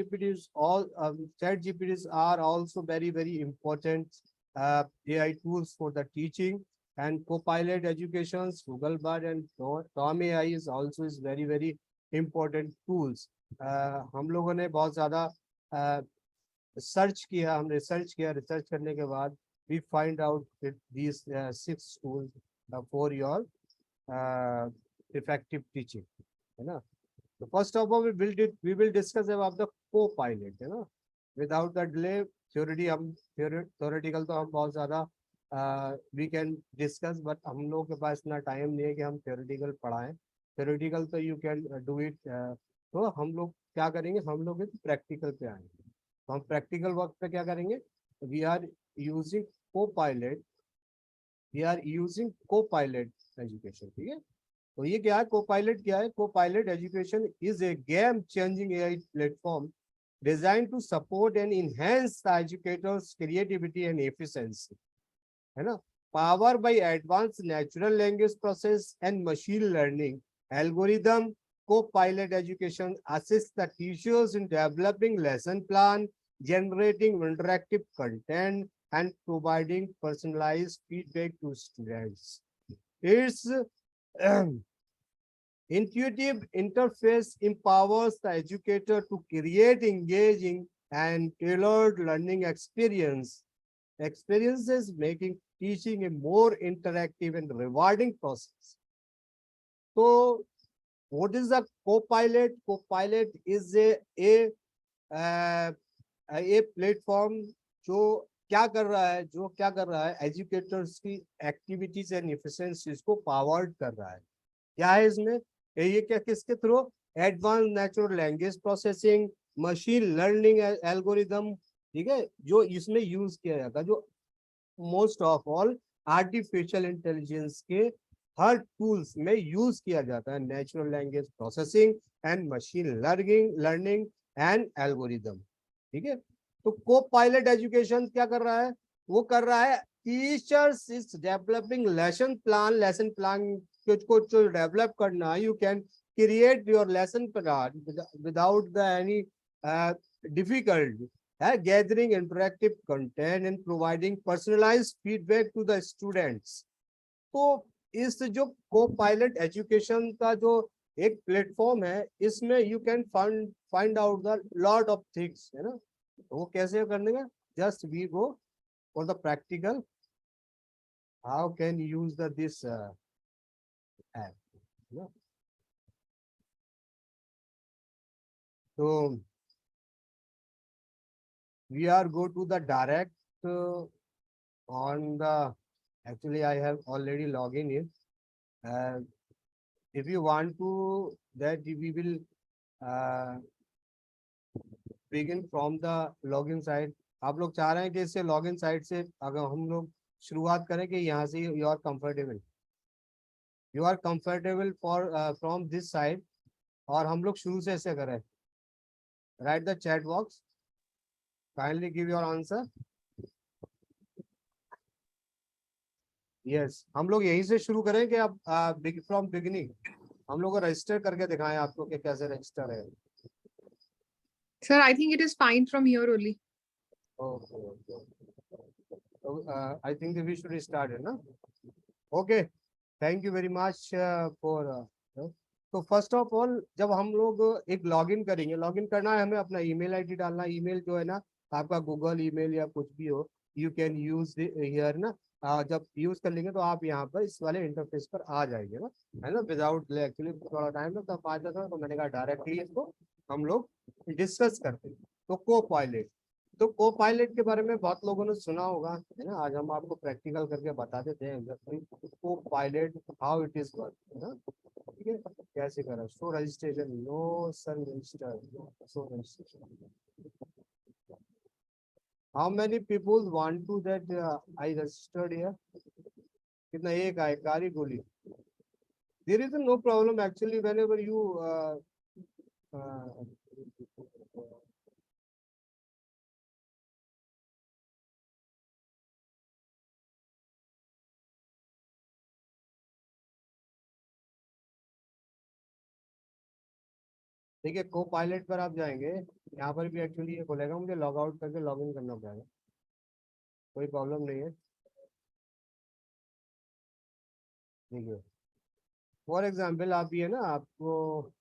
GPTs all chat GPTs are also very important AI tools for the teaching and Copilot educations. Google Bard and Tom AI is also is very important tools. हम लोगों ने बहुत ज़्यादा search किया, हम research किया, research करने के बाद we find out that these 6 tools for your effective teaching, है ना. So first of all, we will discuss about the co-pilot, है ना. Without the delay, theoretical तो हम बहुत ज़्यादा we can discuss, but हम लोगों के पास इतना टाइम नहीं है कि हम theoretical पढ़ाएं. Theoretical तो you can do it. तो हम लोग क्या करेंगे, हम लोग प्रैक्टिकल पे आएंगे. तो हम प्रैक्टिकल वर्क पे क्या करेंगे, we are using co-pilot, education. ठीक है. तो ये क्या है, कोपायलट क्या है, Copilot education is a game changing AI platform designed to support and enhance the educators creativity and efficiency, है ना. Powered by advanced natural language process and machine learning algorithm, co-pilot education assists the teachers in developing lesson plan, generating interactive content, and providing personalized feedback to students. It's intuitive interface empowers the educator to create engaging and tailored learning experiences, making teaching a more interactive and rewarding process. So, what is the co-pilot? Co-pilot is a platform जो क्या कर रहा है, educators की activities and efficiencies को powered कर रहा है. क्या है इसमें, ये क्या, किसके through, advance natural language processing, machine learning algorithm. ठीक है, जो इसमें यूज किया जाता है, जो most of all artificial intelligence के हर टूल्स में यूज किया जाता है, natural language processing and machine learning and algorithm. ठीक है. तो को पायलट एजुकेशन क्या कर रहा है, वो कर रहा है teachers is developing lesson plan को जो डेवलप करना है, you can create your lesson plan without the any difficult, gathering interactive content and providing personalized feedback to the students. तो इस जो co-pilot एजुकेशन का जो एक प्लेटफॉर्म है, इसमें you can find out the lot of things, है ना. वो कैसे करने का, just we go for the practical, how can use the this app. तो we are go to the direct on the, actually I have already logged in. If you want to that we will begin from the login site. आप लोग चाह रहे हैं कि इससे login site से अगर हम लोग शुरुआत करें कि यहाँ से you are comfortable for from this side, और हम लोग शुरू से ऐसे करें. Write the chat box, kindly give your answer. Yes, हम लोग यहीं से शुरू करें कि आप फ्रॉम बिगिनिंग हम लोग को रजिस्टर करके दिखाएं आपको कि कैसे रजिस्टर है. Sir, I think it is fine from here only. Okay. So I think we should start है ना. Okay, thank you very much for. तो फर्स्ट ऑफ ऑल जब हम लोग एक लॉगिन करेंगे, लॉगिन करना है हमें, अपना ईमेल आईडी डालना. ईमेल जो है ना आपका गूगल ईमेल या कुछ भी हो, यू कैन यूज हियर ना. जब यूज कर लेंगे तो आप यहाँ पर इस वाले इंटरफेस पर आ जाएंगे ना, है ना, विदाउट एक्चुअली थोड़ा टाइम लगता है 5 था, तो मैंने कहा डायरेक्टली इसको हम लोग डिस्कस करते हैं. तो को पायलट, तो को पायलट के बारे में बहुत लोगों ने सुना होगा, है ना. आज हम आपको प्रैक्टिकल करके बता देते हैं Copilot how it is work, है ना. ठीक है, कैसे करा. So registration, no sir register, so registration. How many people want to that I registered here. कितना, एक आए कारी गोली. There is no problem actually whenever you देखिए को पायलट पर आप जाएंगे, यहाँ पर भी एक्चुअली ये खोलेगा, मुझे लॉग आउट करके लॉग इन करना पड़ेगा, कोई प्रॉब्लम नहीं है। देखिए फॉर एग्जाम्पल आप ये ना आपको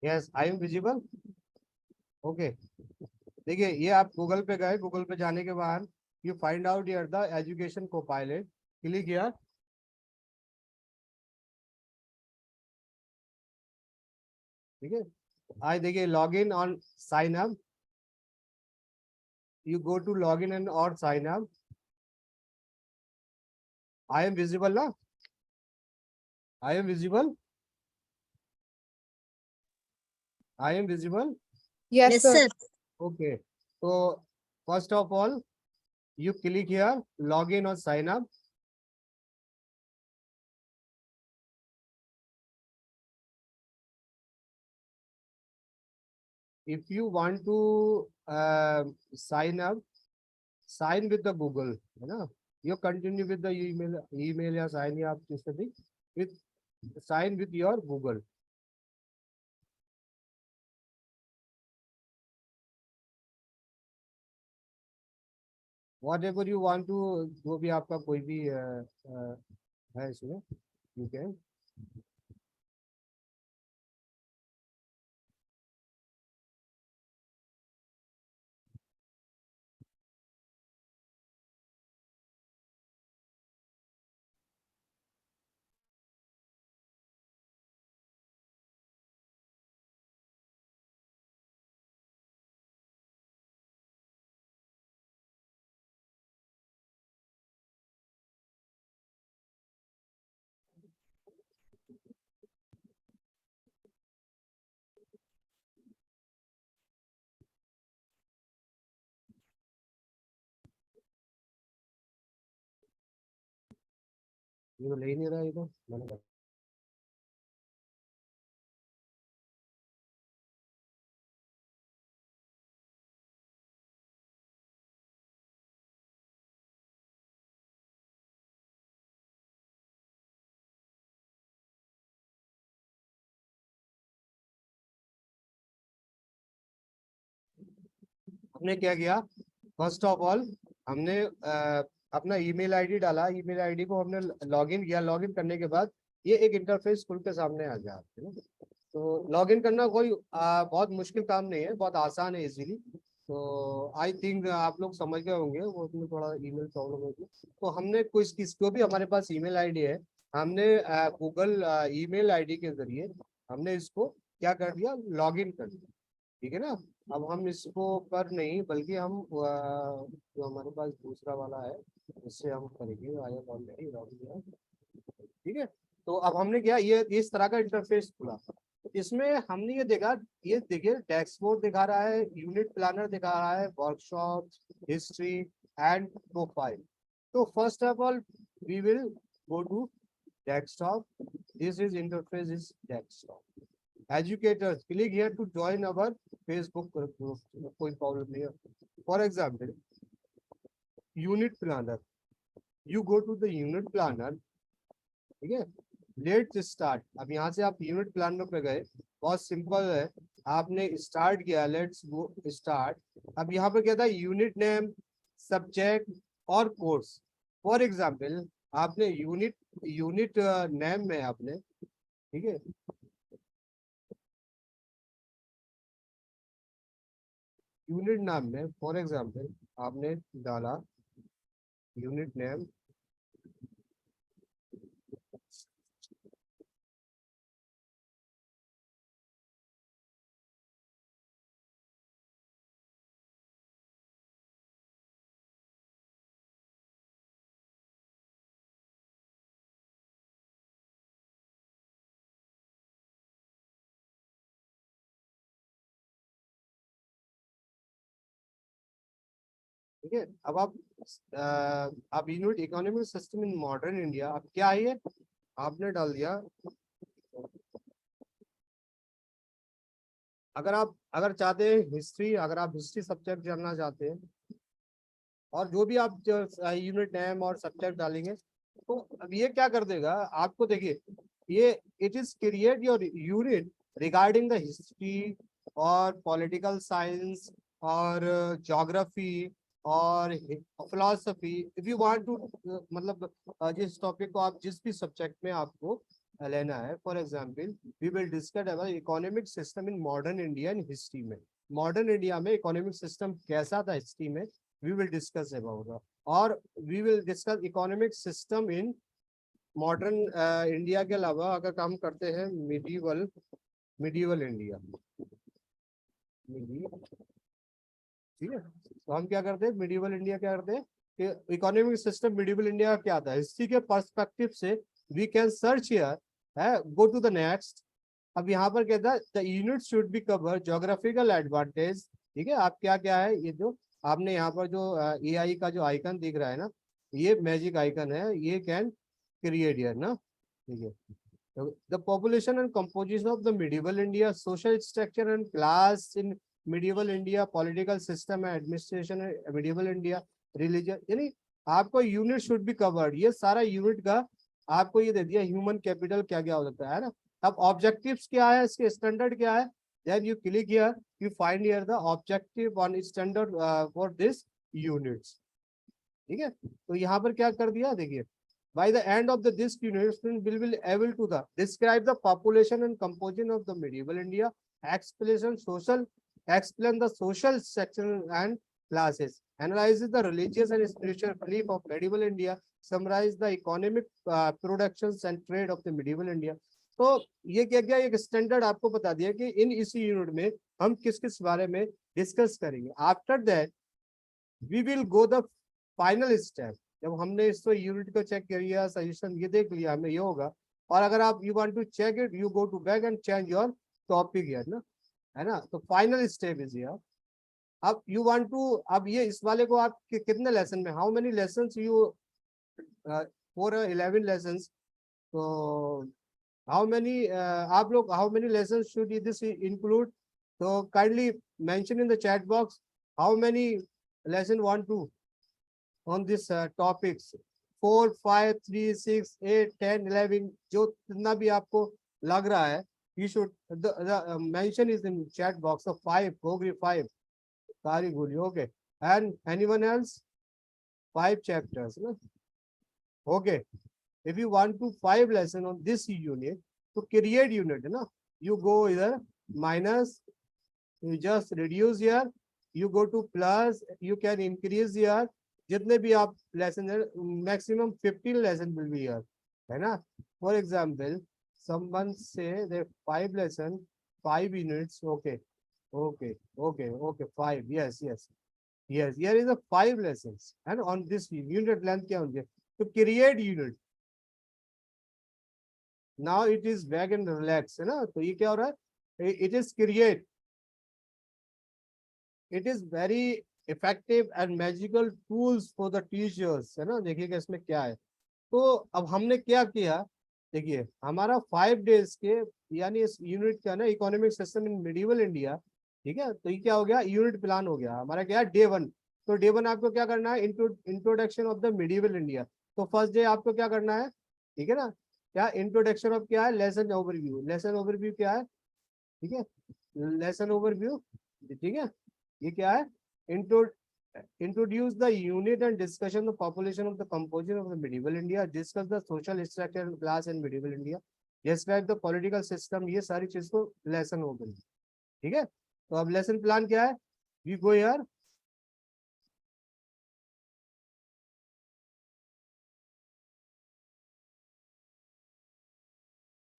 yes I am visible. Okay देखिए ये आप गूगल पे गए, गूगल पे जाने के बाद you find out here the education Copilot, click here. ठीक है आज देखिए log in on sign up, you go to login and or sign up. I am visible ना, I am visible, I am visible. Yes, Yes, sir. sir. Okay, so first of all you click here login or sign up. If you want to sign up, sign with the Google, है ना, you continue with the email या sign या आप जिससे भी with sign with your Google. Whatever you want to, जो भी आपका कोई भी है इसमें you can. ये तो ले ही नहीं रहा, ये तो मैंने कहा। हमने क्या किया, फर्स्ट ऑफ ऑल हमने अपना ईमेल आईडी डाला, ईमेल आईडी को हमने लॉगिन किया, लॉगिन करने के बाद ये एक इंटरफेस खुल के सामने आ गया है ना। तो लॉगिन करना कोई बहुत मुश्किल काम नहीं है, बहुत आसान है इजीली। तो आई थिंक आप लोग समझ गए होंगे, वो उसमें थोड़ा ईमेल प्रॉब्लम होगी। तो हमने कुछ किसको भी हमारे पास ईमेल आईडी है, हमने गूगल ईमेल आईडी के जरिए हमने इसको क्या कर दिया, लॉगिन कर दिया। ठीक है ना। अब हम इसको कर नहीं, बल्कि हम जो हमारे पास दूसरा वाला है उससे हम करेंगे, आया ऑलरेडी लॉगिन है। ठीक है। तो अब हमने क्या, ये इस तरह का इंटरफेस खुला, इसमें हमने ये देखा, ये देखिए डैशबोर्ड दिखा रहा है, यूनिट प्लानर दिखा रहा है, वर्कशॉप, हिस्ट्री एंड प्रोफाइल। तो first of all we will go to desktop, this is interface is desktop. Educators, click here to join our Facebook group. कोई प्रॉब्लम नहीं है। For example unit planner, you go to the unit planner. ठीक है, let's start. अब यहाँ से आप unit planner पे गए, बहुत सिंपल है, आपने स्टार्ट किया, लेट्स गो स्टार्ट। अब यहाँ पे क्या था, यूनिट नेम, सब्जेक्ट और कोर्स। फॉर एग्जाम्पल आपने यूनिट यूनिट नेम में आपने, ठीक है, यूनिट नाम में फॉर एग्जांपल आपने डाला यूनिट नेम ठीक है। अब आप unit economic system in modern India, अब क्या है ये आपने डाल दिया। अगर चाहते हैं हिस्ट्री, अगर आप हिस्ट्री सब्जेक्ट जानना चाहते हैं और जो भी आप यूनिट नेम और सब्जेक्ट डालेंगे तो अब ये क्या कर देगा आपको, देखिए ये it is create your unit regarding the history और पॉलिटिकल साइंस और ज्योग्राफी और philosophy. If you want to मतलब जिस टॉपिक को आप जिस भी सब्जेक्ट में आपको लेना है, for example we will discuss about economic system in modern India in history में। मॉडर्न इंडिया में इकोनॉमिक सिस्टम कैसा था हिस्ट्री में, we will discuss about और we will discuss economic system in modern India के अलावा अगर हम करते हैं medieval इंडिया, ठीक है। तो हम क्या करते हैं medieval इंडिया क्या करते हैं कि इकोनॉमिक सिस्टम medieval इंडिया का क्या था हिस्ट्री के पर्सपेक्टिव से we can search here है। go to the next। अब यहाँ पर कहता है the unit should be cover geographical advantage, ठीक है। आप क्या क्या है ये जो आपने यहाँ पर जो AI का जो आइकन दिख रहा है ना, ये मैजिक आइकन है, ये कैन क्रिएट हियर ना, ठीक है। The population and composition of the medieval India, social structure and class in medieval India, political system and administration medieval India, religion, यानी आपको यूनिट शुड बी कवर्ड। ये सारा unit का आपको ये दे दिया, ह्यूमन कैपिटल क्या क्या हो सकता है ना। अब ऑब्जेक्टिव्स क्या है, इसके स्टैंडर्ड क्या है, then you click here, you find here the objective on standard for this units, ठीक है। तो यहाँ पर क्या कर दिया देखिए, by the end of this unit student will be able to the describe the population and composition of the medieval India, explain the social section and classes, analyzes the religious and spiritual belief of medieval India, summarize the economic productions and trade of the medieval India। तो ये क्या क्या एक standard आपको बता दिया कि इन इसी यूनिट में हम किस किस बारे में डिस्कस करेंगे। After that we will go the final step. जब हमने इस यूनिट को चेक किया, सजेशन ये देख लिया हमें ये होगा, और अगर आप you want to check it, you go to back and change your topic here ना, है ना। तो फाइनल स्टेप इज हियर। अब यू वांट टू, अब ये इस वाले को आप कितने लेसन में, how many lessons you for 11 lessons, तो how many आप लोग how many lessons should this include, so kindly mention in the chat box how many lesson 1 2 on this topics 4 5 3 6 8 10 11 जो जितना भी आपको लग रहा है, you should the mention is in chat box of 5 Gogri 5 Kari Guli, okay, and anyone else 5 chapters no? Okay, if you want to 5 lesson on this unit, to create unit na, you go either minus, you just reduce here, you go to plus, you can increase here, जितने भी आप lesson है maximum 15 lesson will be here, है ना। For example someone say that 5 lesson 5 units, okay okay okay okay 5, yes yes yes, here is a 5 lessons and on this unit length क्या होंगे, to create unit। now it is back and relax है ना। तो ये क्या हो रहा है, it is create, it is very effective and magical tools for the teachers है ना। देखिएगा इसमें क्या है। तो अब हमने क्या किया, देखिए हमारा 5 days के यानी इस यूनिट का ना इकोनॉमिक सिस्टम इन मिडिवल इंडिया, ठीक है। तो ये क्या हो गया, यूनिट प्लान हो गया हमारा, क्या डे 1। तो डे 1 आपको क्या करना है, introduction of the medieval India. तो फर्स्ट डे आपको क्या करना है, ठीक है ना, क्या इंट्रोडक्शन ऑफ क्या है, लेसन ओवरव्यू। लेसन ओवरव्यू क्या है, ठीक है, लेसन ओवरव्यू, ठीक है। ये क्या है, introduce the unit and discussion the population of the composition of the medieval India, discuss the social structure and class in medieval India, describe the political system। ये सारी चीज को लेसन हो गई, ठीक है। तो अब लेसन प्लान क्या है, वी गो यार,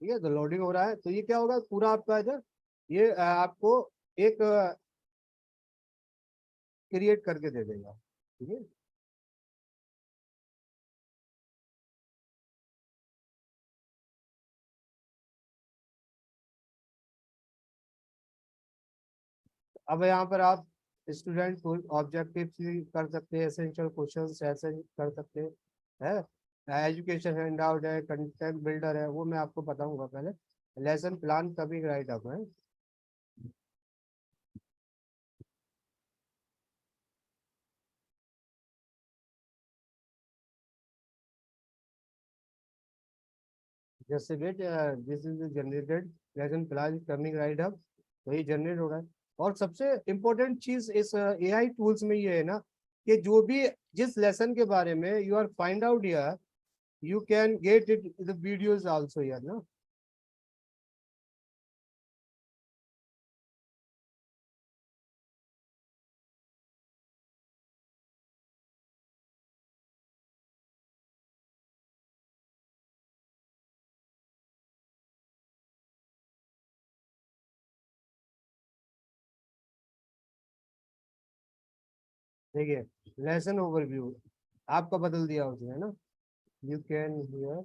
ठीक है, तो लोडिंग हो रहा है। तो ये क्या होगा, पूरा आपका इधर ये आपको एक क्रिएट करके दे देगा, ठीक है। अब यहाँ पर आप स्टूडेंट ऑब्जेक्टिव कर सकते हैं, एसेंशियल क्वेश्चन ऐसे कर सकते हैं, है एजुकेशन हैंड आउट है, कंटेंट बिल्डर है, वो मैं आपको बताऊंगा पहले। लेसन प्लान कभी राइट अप है। जैसे wait, this is generated, lesson plan coming right up, तो ये जनरेट हो रहा है। और सबसे इम्पोर्टेंट चीज इस एआई टूल्स में ये है ना, कि जो भी जिस लेसन के बारे में you are find out here, you can get it the videos also here ना। देखिए, लेसन ओवरव्यू आपका बदल दिया उसने, है ना। यू कैन हियर,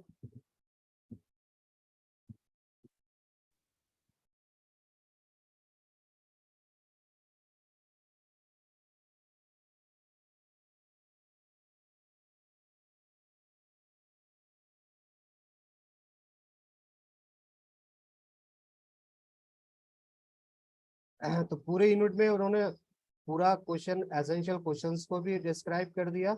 तो पूरे यूनिट में उन्होंने पूरा क्वेश्चन, एसेंशियल क्वेश्चंस को भी डिस्क्राइब कर दिया,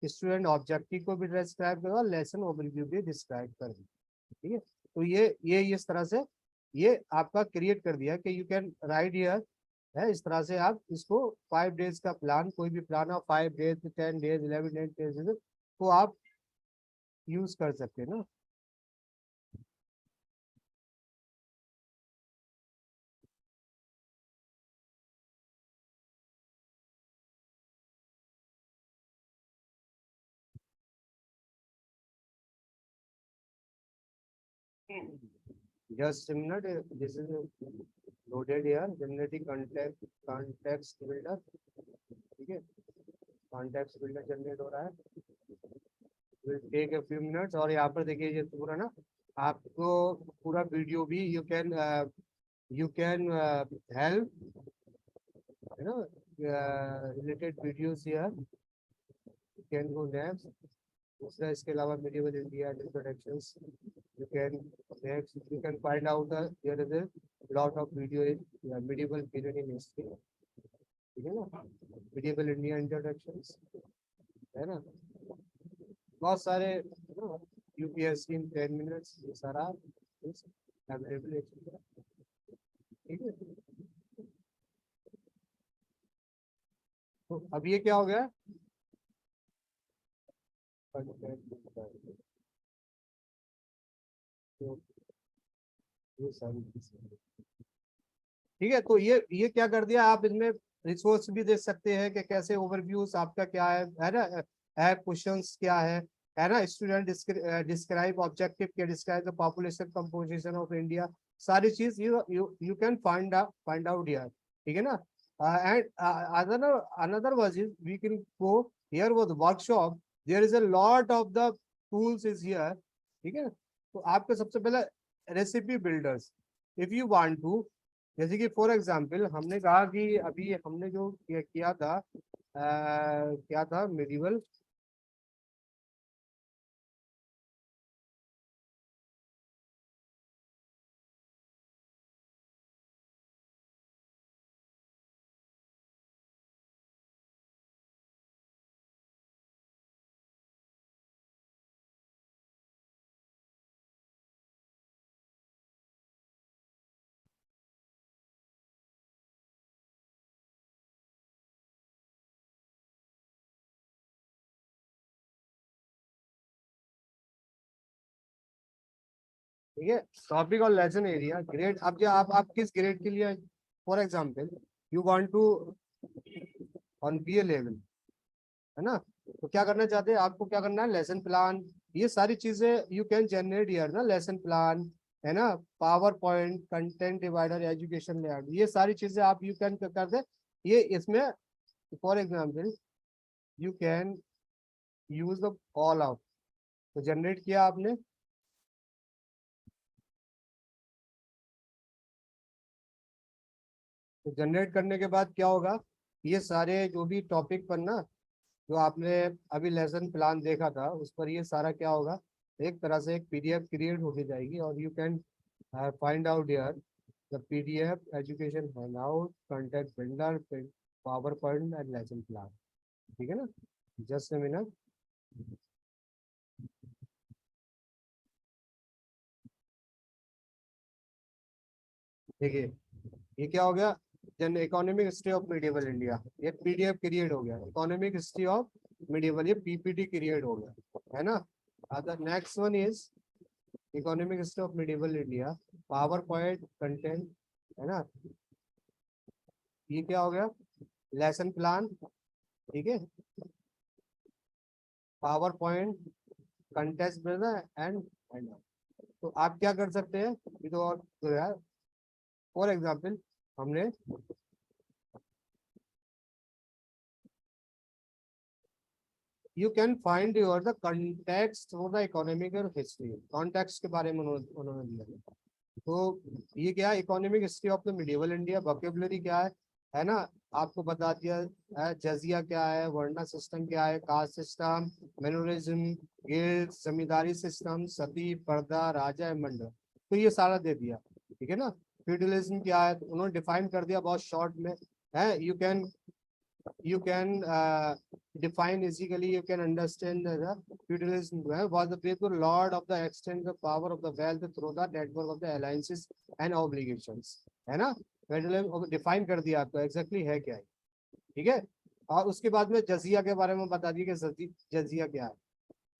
स्टूडेंट ऑब्जेक्टिव को भी डिस्क्राइब कर दिया, लेसन ओवरव्यू भी डिस्क्राइब कर दिया, ठीक है। तो ये इस तरह से ये आपका क्रिएट कर दिया कि यू कैन राइट हियर, है इस तरह से आप इसको 5 डेज का प्लान, कोई भी प्लान हो, 5 डेज, 10 डेज, 11 डेज, तो आप यूज कर सकते हैं ना। Just a minute, this is loaded here, generating context builder, ठीक है, context builder जनरेट हो रहा है, will take a few minutes। और यहाँ पर देखिए ये पूरा ना आपको पूरा वीडियो भी यू कैन हेल्प, है ना, related videos here, you can go next. दूसरा इसके अलावा medieval India introductions, you can next you can find out there is a lot of video in medieval period in history, ठीक है ना, medieval India introductions, है ना, बहुत सारे यूपीएससी इन 10 मिनट्स, ये सारा अवेलेबल है, ठीक है। तो अब ये क्या हो गया, तो ये सारी चीजें, ठीक है। तो ये क्या कर दिया, आप इसमें रिसोर्स भी देख सकते हैं कि कैसे ओवरव्यूज आपका क्या है ना, है क्वेश्चंस क्या है ना, स्टूडेंट डिस्क्राइब ऑब्जेक्टिव के, describe the population composition of India, सारी चीज you can find out here, ठीक है ना। And another another was is we can go here was workshop, there is a lot of the tools is here, ठीक है। तो आपको सबसे पहले recipe builders, if you want to, जैसे कि फॉर एग्जांपल हमने कहा कि अभी हमने जो किया था, क्या था, मेडिवल, ठीक है, टॉपिक और लेसन एरिया ग्रेड। अब जो आप किस ग्रेड के लिए, for example you want to on BA level, है ना। तो क्या करना चाहते हैं, आपको क्या करना है, लेसन प्लान, ये सारी चीजें यू कैन जनरेट हियर ना, लेसन प्लान, है ना, power point, content divider, education layout, ये सारी चीजें आप यू कैन कर दे। ये इसमें for example you can use the call out, तो जनरेट किया आपने, तो जनरेट करने के बाद क्या होगा, ये सारे जो भी टॉपिक पर ना, जो आपने अभी लेसन प्लान देखा था उस पर ये सारा क्या होगा, एक तरह से एक PDF क्रिएट होके जाएगी, और you can find out here the PDF education handout, content builder, power point and lesson plan, ठीक है ना। जस्ट अ मिनट, देखिए ये क्या हो गया, जन economic history of medieval India, ये PDF क्रिएट हो गया, इकोनॉमिक हिस्ट्री ऑफ मिडिवल, ये PPT क्रिएट हो गया, है ना। The next one is economic history of medieval India, power point content, है ना। ये क्या हो गया, लेसन प्लान, ठीक है, पावर पॉइंट, कंटेस्ट एंड तो आप क्या कर सकते हैं, ये तो और जो है, फॉर एग्जाम्पल हमने you can find your the context for the economic history, context के बारे में उन्होंने दिया। तो ये क्या है, economic history of the medieval India, vocabulary क्या है ना, आपको बता दिया है, जजिया क्या है, वर्ना सिस्टम क्या है, कास्ट सिस्टम, मेनोरिज्म, गिल्ड, जमींदारी सिस्टम, सती, पर्दा, राजा, मंडल, तो ये सारा दे दिया, ठीक है ना। फ्यूडलिज्म क्या है, तो उन्होंने डिफाइन कर दिया बहुत शॉर्ट में, है। You can define easily, you can understand the feudalism was the faithful lord of the extent the power of the wealth through the network of the alliances and obligations, है ना। feudalism define कर दिया आपको exactly है क्या है, ठीक है। और उसके बाद में जजिया के बारे में बता दिया कि जजिया क्या है,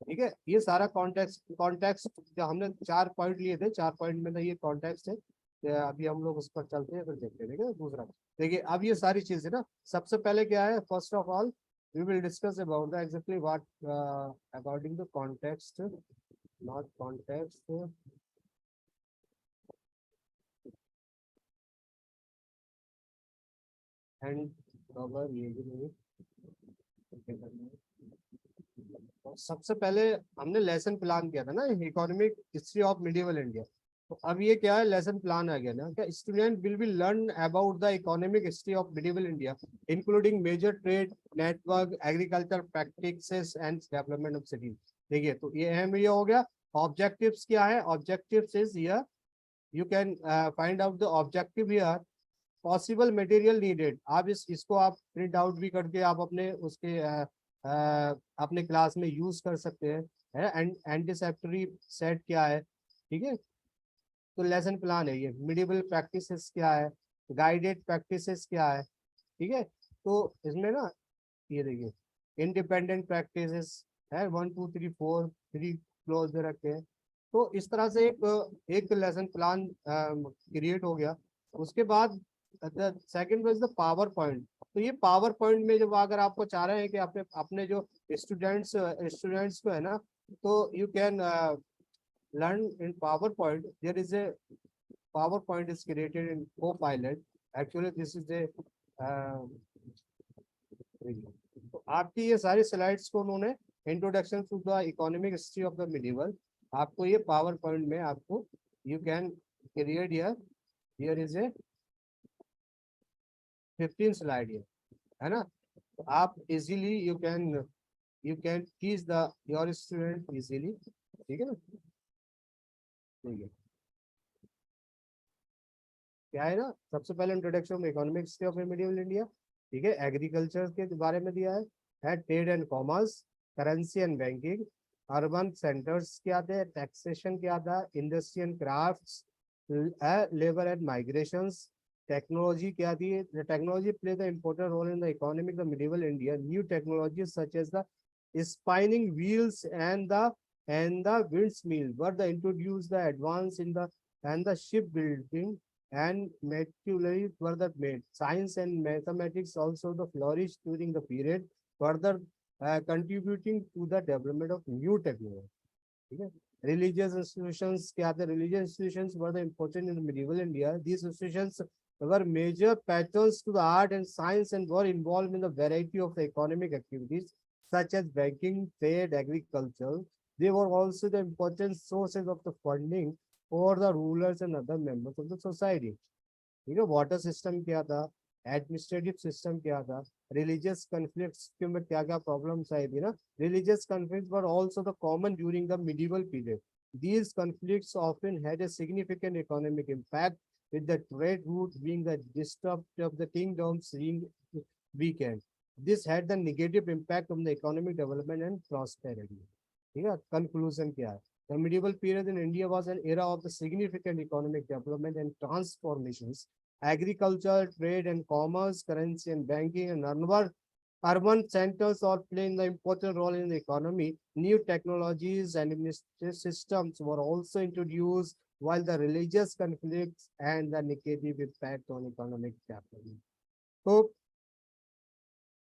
ठीक है। ये सारा कॉन्टेक्स्ट जो हमने 4 पॉइंट लिए थे, 4 पॉइंट में ना ये कॉन्टेक्स्ट है। अभी हम लोग उस पर चलते हैं, फिर देखते हैं, ठीक है। दूसरा देखिए, अब ये सारी चीजें ना, सबसे पहले क्या है, first of all we will discuss about the exactly what according to context, not context and cover, ये भी नहीं। सबसे पहले हमने लेसन प्लान किया था ना, economic history of medieval India, तो अब ये क्या है, लेसन प्लान आ गया ना, क्या student will be learn about the economic history of medieval India including major trade network, agriculture practices and development of cities. देखिए, तो ये अहम ये हो गया। ऑब्जेक्टिव्स क्या है, objectives is here, you can find out the objective here, possible material needed, आप इसको आप प्रिंट आउट भी करके आप अपने उसके अपने क्लास में यूज कर सकते हैं, है। एंड एंटीसेप्टरी सेट क्या है, ठीक है। तो लेसन प्लान है ये, मिडिवल प्रैक्टिसेस क्या है, गाइडेड प्रैक्टिसेस क्या है, ठीक है। तो इसमें ना ये देखिए, इंडिपेंडेंट प्रैक्टिसेस है, 1 2 3 4 3 क्लोज में रखे हैं। तो इस तरह से एक लेसन प्लान क्रिएट हो गया। उसके बाद second was the power point, तो ये पावर पॉइंट में जब अगर आपको चाह रहे हैं कि अपने अपने जो स्टूडेंट्स को है ना, तो you can learn in PowerPoint. There is a PowerPoint is created in Copilot. Actually, this is a तो आपकी ये सारी स्लाइड्स को उन्होंने introduction to the economic history of the medieval, आपको ये पावर पॉइंट में आपको you can create here, here is a 15 slide है, ना। तो आप easily you can teach the your student easily, ठीक है ना। ठीक है, क्या है ना, सबसे पहले introduction economic history of medieval India, ठीक है। एग्रीकल्चर के बारे में दिया है trade and commerce, currency and banking, urban centres क्या थे, टैक्सेशन क्या था, industry and crafts, labour and migrations, technology क्या थी, the technology play the important role in the economic the medieval India, new technology such as the spinning wheels and the winds mill were the introduced the advance in the and the shipbuilding and materially further made. Science and mathematics also the flourished during the period, further contributing to the development of new technology. ठीक है. Religious institutions क्या थे? Religious institutions were the important in medieval India. These institutions were major patrons to the art and science and were involved in a variety of economic activities such as banking, trade, agriculture. They were also the important sources of the funding for the rulers and other members of the society. ठीक है. Water system क्या था, administrative system क्या था, religious conflicts में क्या क्या problems आई थी ना. Religious conflicts were also the common during the medieval period. These conflicts often had a significant economic impact, with the trade route being the disrupt of the kingdoms being weakened. This had the negative impact on the economic development and prosperity. ठीक है. Conclusion क्या है? The medieval period in India was an era of the significant economic development and transformations. Agriculture, trade and commerce, currency and banking and urban centers all playing the important role in the economy. New technologies and administrative systems were also introduced, while the religious conflicts and the negative impact on economic development.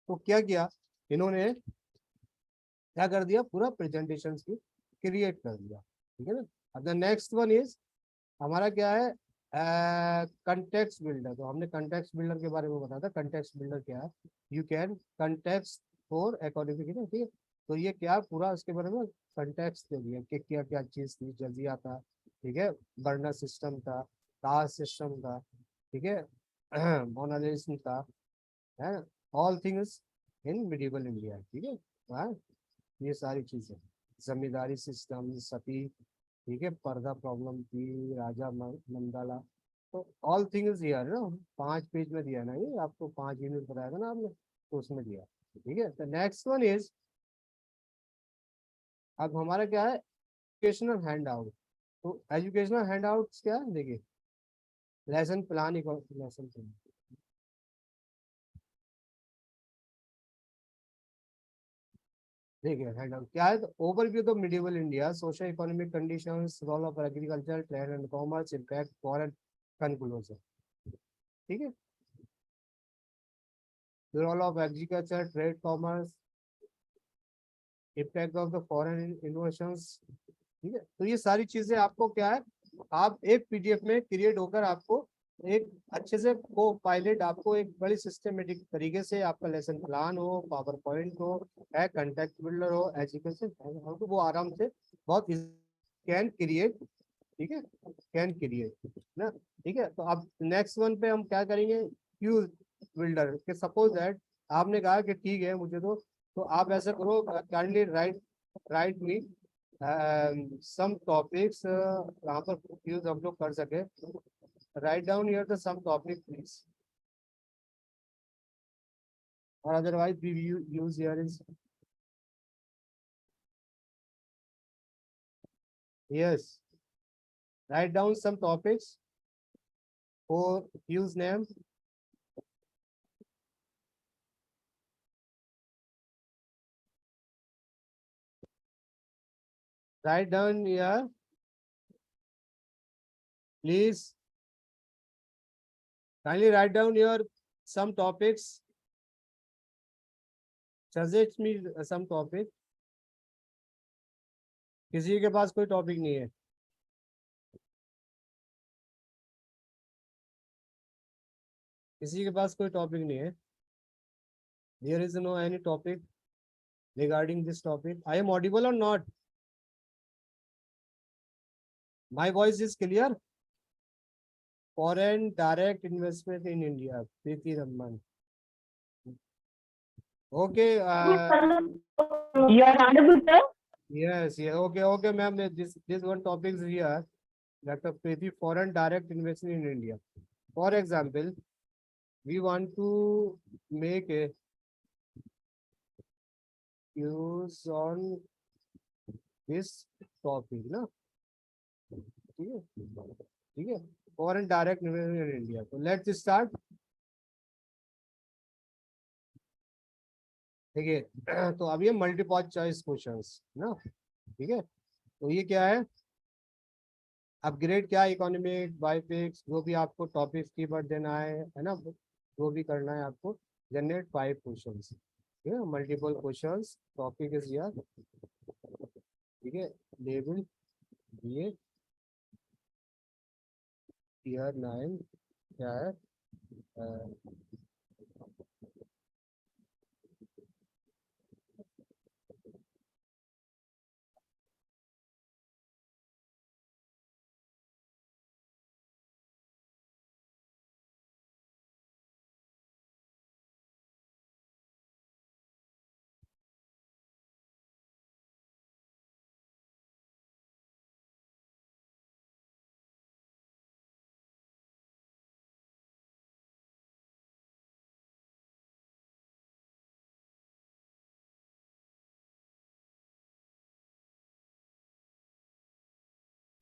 तो क्या किया इन्होंने? क्या कर दिया? पूरा presentations की create कर दिया. ठीक है ना. अब द नेक्स्ट वन इज हमारा क्या है? Context builder. तो हमने कंटेक्स्ट बिल्डर के बारे में बताया था. कंटेक्स्ट बिल्डर क्या है? You can context for according. ठीक है. तो ये क्या पूरा इसके बारे में कंटेक्स्ट दे दिया कि क्या क्या चीज थी. जजिया था. ठीक है. बर्नर सिस्टम था. कास्ट सिस्टम था. ठीक है. मोनालिज्म था. है. All things in medieval India. ठीक है. हाँ, ये सारी चीजें. जमींदारी सिस्टम, सती. ठीक है. पर्दा प्रॉब्लम थी. राजा मंडाला. तो ऑल थिंग्स हियर ना. 5 पेज में दिया ना. ये आपको 5 यूनिट बताया था ना आपने, तो उसमें दिया. ठीक है. तो नेक्स्ट वन इज अब हमारा क्या है? Educational handout. तो एजुकेशनल हैंड आउट क्या है? देखिए लेसन प्लान. लेसन प्लान देखिए हैंड आउट क्या है? तो overview the medieval India, social economic conditions, role of agriculture, trade and commerce, impact, foreign, conclusion. ठीक है. Role of agriculture, trade, commerce, impact of the foreign investments. ठीक है. तो ये सारी चीजें आपको क्या है? आप एक पीडीएफ में क्रिएट होकर आपको एक अच्छे से को पायलट आपको एक बड़ी सिस्टमेटिक तरीके से आपका लेसन प्लान हो, पावर पॉइंट हो, कंटेक्ट बिल्डर हो, एजुकेशन हो, तो वो आराम से बहुत कैन क्रिएट. ठीक है. कैन क्रिएट ना. ठीक है. तो अब नेक्स्ट वन पे हम क्या करेंगे? क्यूज बिल्डर के. सपोज दैट आपने कहा कि ठीक है मुझे तो आप ऐसा करो, kindly write me some topics यहाँ पर यूज हम लोग कर सके. Write down here the some topic please, or otherwise we use here is yes. Write down some topics for use name. Write down here, please. Kindly write down your some topics. Suggest me some topic. किसी के पास कोई topic नहीं है? किसी के पास कोई topic नहीं है? There is no any topic regarding this topic. I am audible or not? My voice is clear. Foreign direct investment in India. Preeti Raman. Okay. You are audible, sir. Yes. Yeah. Okay, ma'am. This one topic is here. Dr. Preeti, foreign direct investment in India. For example, we want to make a use on this topic, ना. ठीक है. ठीक है. Foreign direct investment in India. So let's start. ठीक है. तो अब ये मल्टीपल चॉइस क्वेश्चंस ना. ठीक है. तो ये क्या है? अपग्रेड क्या, इकोनॉमिक बायोपिक्स, जो भी आपको टॉपिक की वर्ड देना है ना, जो भी करना है आपको, जनरेट 5 क्वेश्चंस, ठीक है, multiple questions, topic is here, ठीक है, लेवल ये ईयर 9 क्या है,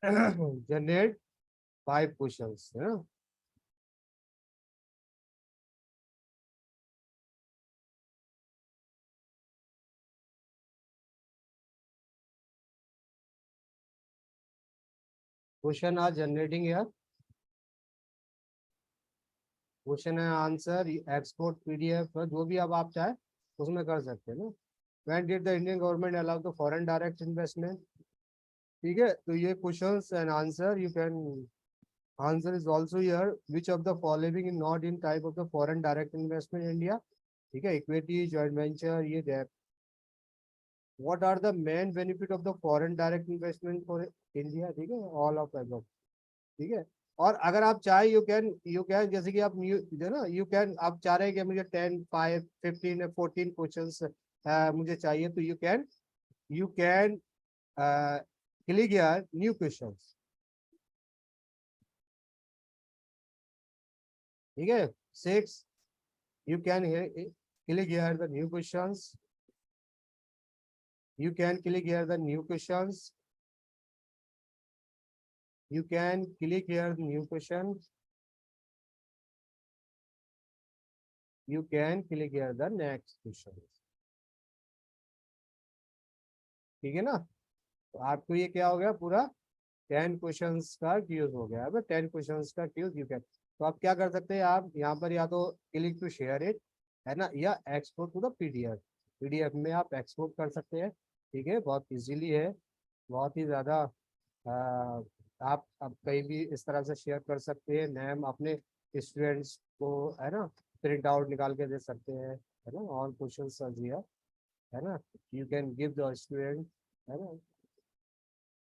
जनरेट 5 क्वेश्चंस, है ना। Question are generating here, question है आंसर, एक्सपोर्ट पीडीएफ, जो भी अब आप चाहे उसमें कर सकते हैं ना। When did the Indian government allow the foreign direct investment, ठीक है, तो ये questions and answer you can, answer is also here, which of the following in not in type of the foreign direct investment India, ठीक है, equity, joint venture, ये debt, what are the main benefit of the foreign direct investment for India, ठीक है, all of above, ठीक है। और अगर आप चाहे यू कैन जैसे कि आप जो ना यू कैन, आप चाह रहे हैं कि मुझे 10, 5, 15, 14 क्वेश्चंस मुझे चाहिए, तो you can click here new questions, ठीक है, 6, you can click here the new questions, you can click here the new questions, you can click here the new question, you can click here the next question, ठीक है ना। तो आपको ये क्या हो गया, पूरा 10 क्वेश्चंस का क्यूज हो गया। अब 10 क्वेश्चंस का क्यूज यू कैन, तो आप क्या कर सकते हैं, आप यहाँ पर या तो क्लिक टू शेयर इट, है ना, या export to the PDF, PDF में आप एक्सपोर्ट कर सकते हैं, ठीक है, बहुत इजीली है, बहुत ही ज़्यादा। आप अब कहीं भी इस तरह से शेयर कर सकते हैं, नेम अपने स्टूडेंट्स को, है ना, प्रिंट आउट निकाल के दे सकते हैं, है ना, ऑल क्वेश्चन दिया, है ना, you can give the student, है ना,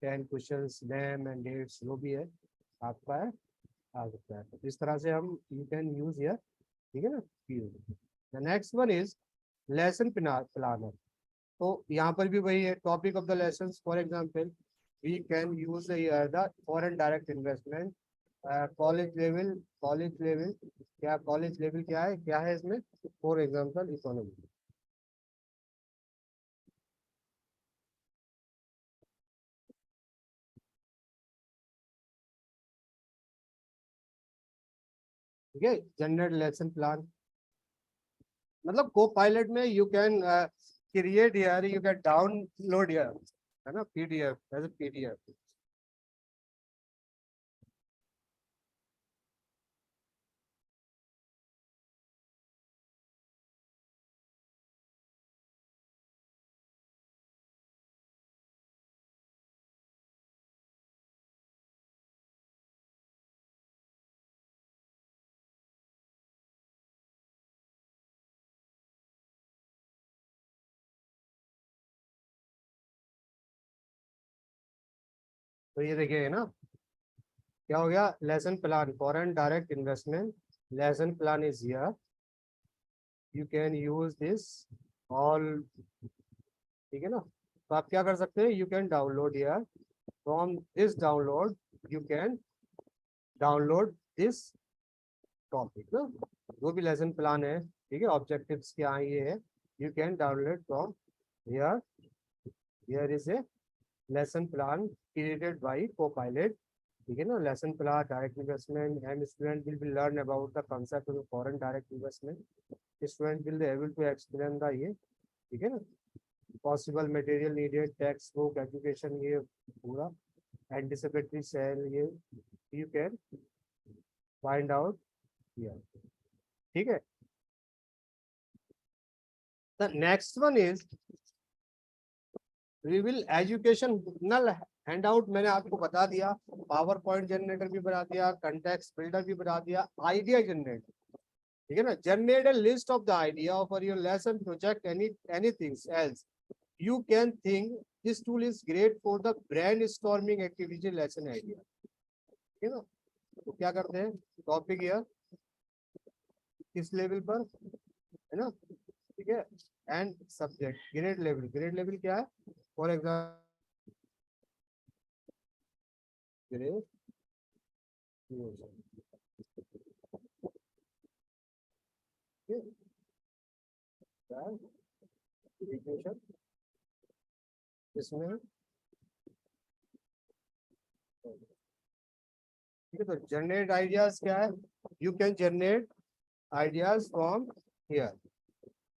10 क्वेश्चंस, नेम एंड डेट्स जो भी है आपका है, आ सकता है। तो इस तरह से हम यू कैन यूज हियर, ठीक है ना। The next one is lesson planner, तो यहाँ पर भी वही है, topic of the lesson, for example we can use the foreign direct investment, college level क्या, कॉलेज लेवल क्या है इसमें, फॉर एग्जाम्पल इकोनॉमी, ठीक है, जनरल लेसन प्लान, मतलब को पायलट में you can create here, you can download here, है ना, पीडीएफ, एज ए पीडीएफ, तो ये देखिए ना, क्या हो गया, lesson plan foreign direct investment, lesson plan is here, you can use this all, ठीक है ना। तो आप क्या कर सकते हैं, you can download here, from this download you can download this topic ना, जो भी लेसन प्लान है, ठीक है, ऑब्जेक्टिव्स क्या है ये है, you can download from here, here is a lesson plan created by Copilot, ठीक है ना, lesson plan direct investment and student will be learn about the concept of foreign direct investment, student will be able to explain the ये, ठीक है ना, possible material needed, textbook, education, ये पूरा anticipatory cell, you can find out here. ठीक है. The next one is we will educational handout. मैंने आपको बता दिया, पावर पॉइंट जनरेटर भी बना दिया, कंटेक्स्ट बिल्डर भी बना दिया, आइडिया जनरेटर. ठीक है ना. Generate a list of the idea for your lesson project, anything else you can think. This tool is great for the brainstorming activity lesson idea. ठीक है ना. तो क्या करते हैं, टॉपिक या किस लेवल पर है ना. ठीक है. And subject grade level. Grade level क्या है, फॉर एग्जाम्पल ग्रेड इसमें. ठीक है. तो जनरेट आइडियाज क्या है, you can generate ideas from here.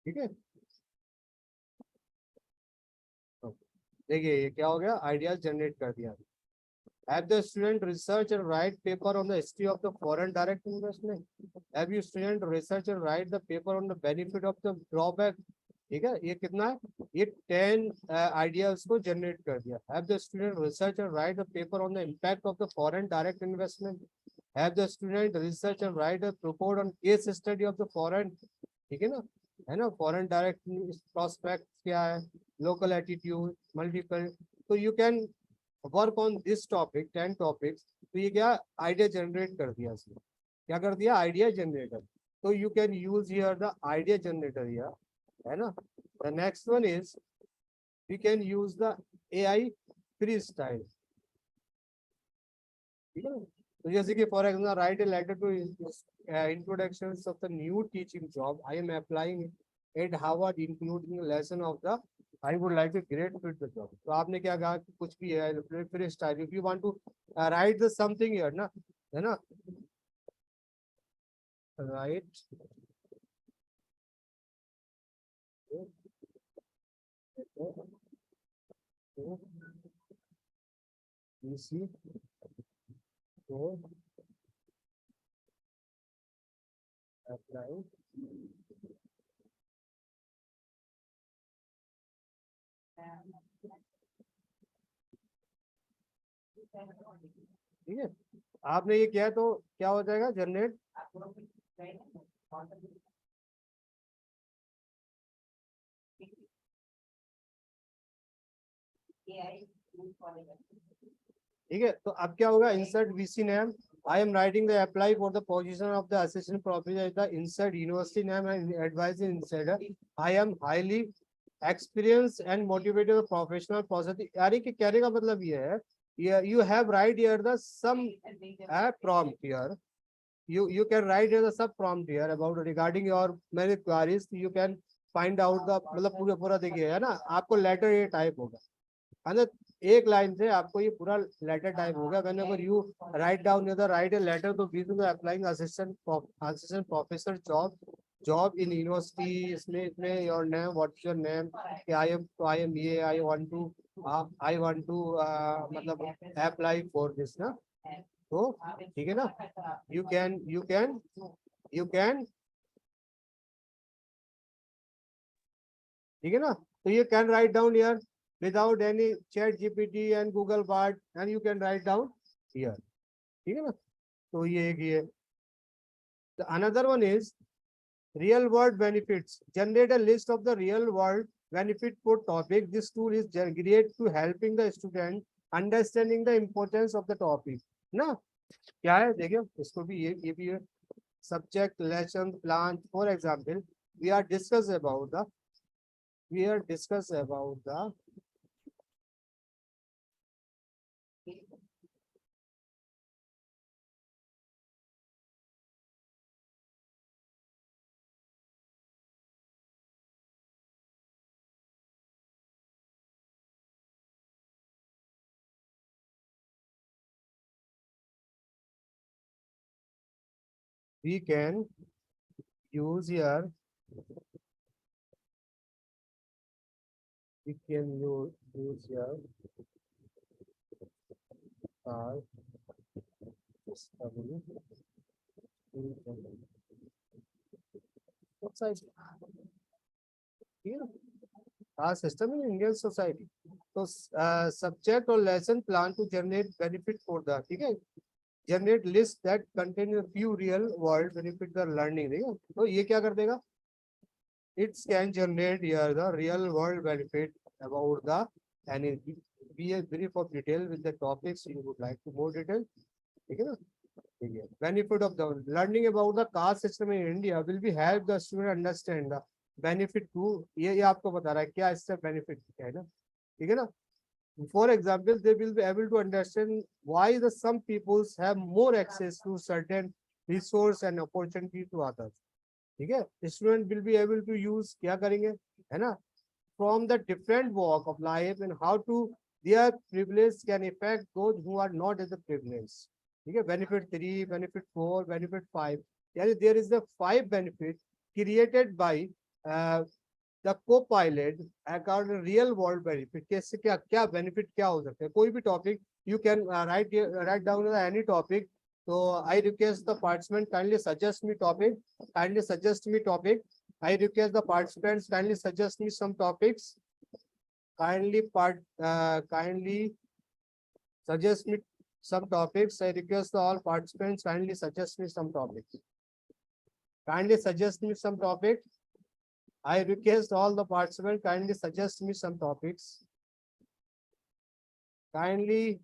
ठीक है. देखिए ये क्या हो गया, आइडियाज जनरेट कर दिया. Have the student research and write paper on the history of the foreign direct investment? Have you student research and write the paper on the benefit of the drawback? ठीक है. ये कितना है, ये 10 ideas को generate कर दिया. Have the student research and write the paper on the impact of the foreign direct investment? Have the student research and write a report on case study of the foreign. ठीक है ना, है ना. Foreign direct prospect क्या है, local attitude, multiple. तो you can work on this topic 10 topics. तो ये क्या आइडिया जनरेट कर दिया इसने. क्या कर दिया, आइडिया जनरेटर. तो you can use here the idea generator here, है ना. The next one is we can use the AI free style. ठीक है. तो जैसे कि for example write a letter to introduction of the new teaching job I am applying at Harvard including lesson of the I would like to great fit the job. तो आपने क्या कहा कि कुछ भी है free style. If you want to write the something here ना, है ना, राइट इसी को अप्लाई. ठीक है. आपने ये किया तो क्या हो जाएगा, जनरेट. ठीक है. तो अब क्या होगा, insert VC name. I am writing the apply for the position of the assistant professor. The insert university name and advice insert. I am highly experience and motivated professional process. यानी कि कहने का मतलब ये है, you have write here the some prompt here. You can write here the sub prompt here about regarding your many queries. You can find out the मतलब पूरा पूरा देखिए, है ना. आपको लेटर ये टाइप होगा, है ना. एक लाइन से आपको ये पूरा लेटर टाइप होगा. whenever you write down the write a letter to be to the applying assistant professor job in university. इसमें your name, what's your name, I am ये I want to मतलब apply for this ना. तो ठीक है ना, you can ठीक है ना. तो you can write down here without any chat GPT and Google Bard, and you can write down here. ठीक है ना. तो ये एक ये. The another one is real world benefits. Generate a list of the real world benefit for topic. This tool is great to helping the student understanding the importance of the topic. ना क्या है, देखिए इसको भी ये भी है. Subject, lesson plan. For example, we are discuss about the we can use here. We can use here caste system in Indian society. So subject or lesson plan to generate benefit for the, ठीक है, generate list that contain a few real world benefit the learning, ठीक है. तो ये क्या कर देगा, it can generate here the real world benefit about the, and it be a brief of detail with the topics you would like to more detail, ठीक है ना. Benefit of the learning about the caste system in India will be help the student understand the benefit to, ये आपको बता रहा है क्या इससे benefit है ना, ठीक है ना. For example, they will be able to understand why the some peoples have more access to certain resource and opportunity to others, ठीक है. Student will be able to use, क्या करेंगे, है ना, from the different walk of life and how to their privilege can affect those who are not as a privilege, ठीक है. Benefit 3, benefit 4, benefit 5, यानी there is the 5 benefit created by the co-pilot according real world benefit. कैसे क्या क्या benefit क्या हो सकते हैं, कोई भी topic you can write down any topic. So I request the participant kindly suggest me topic, kindly suggest me topic. I request the participants kindly suggest me some topics. Kindly suggest me some topics. I request all participants kindly suggest me some topics. Kindly suggest me some topic. I request all the participants kindly suggest me some topics. Kindly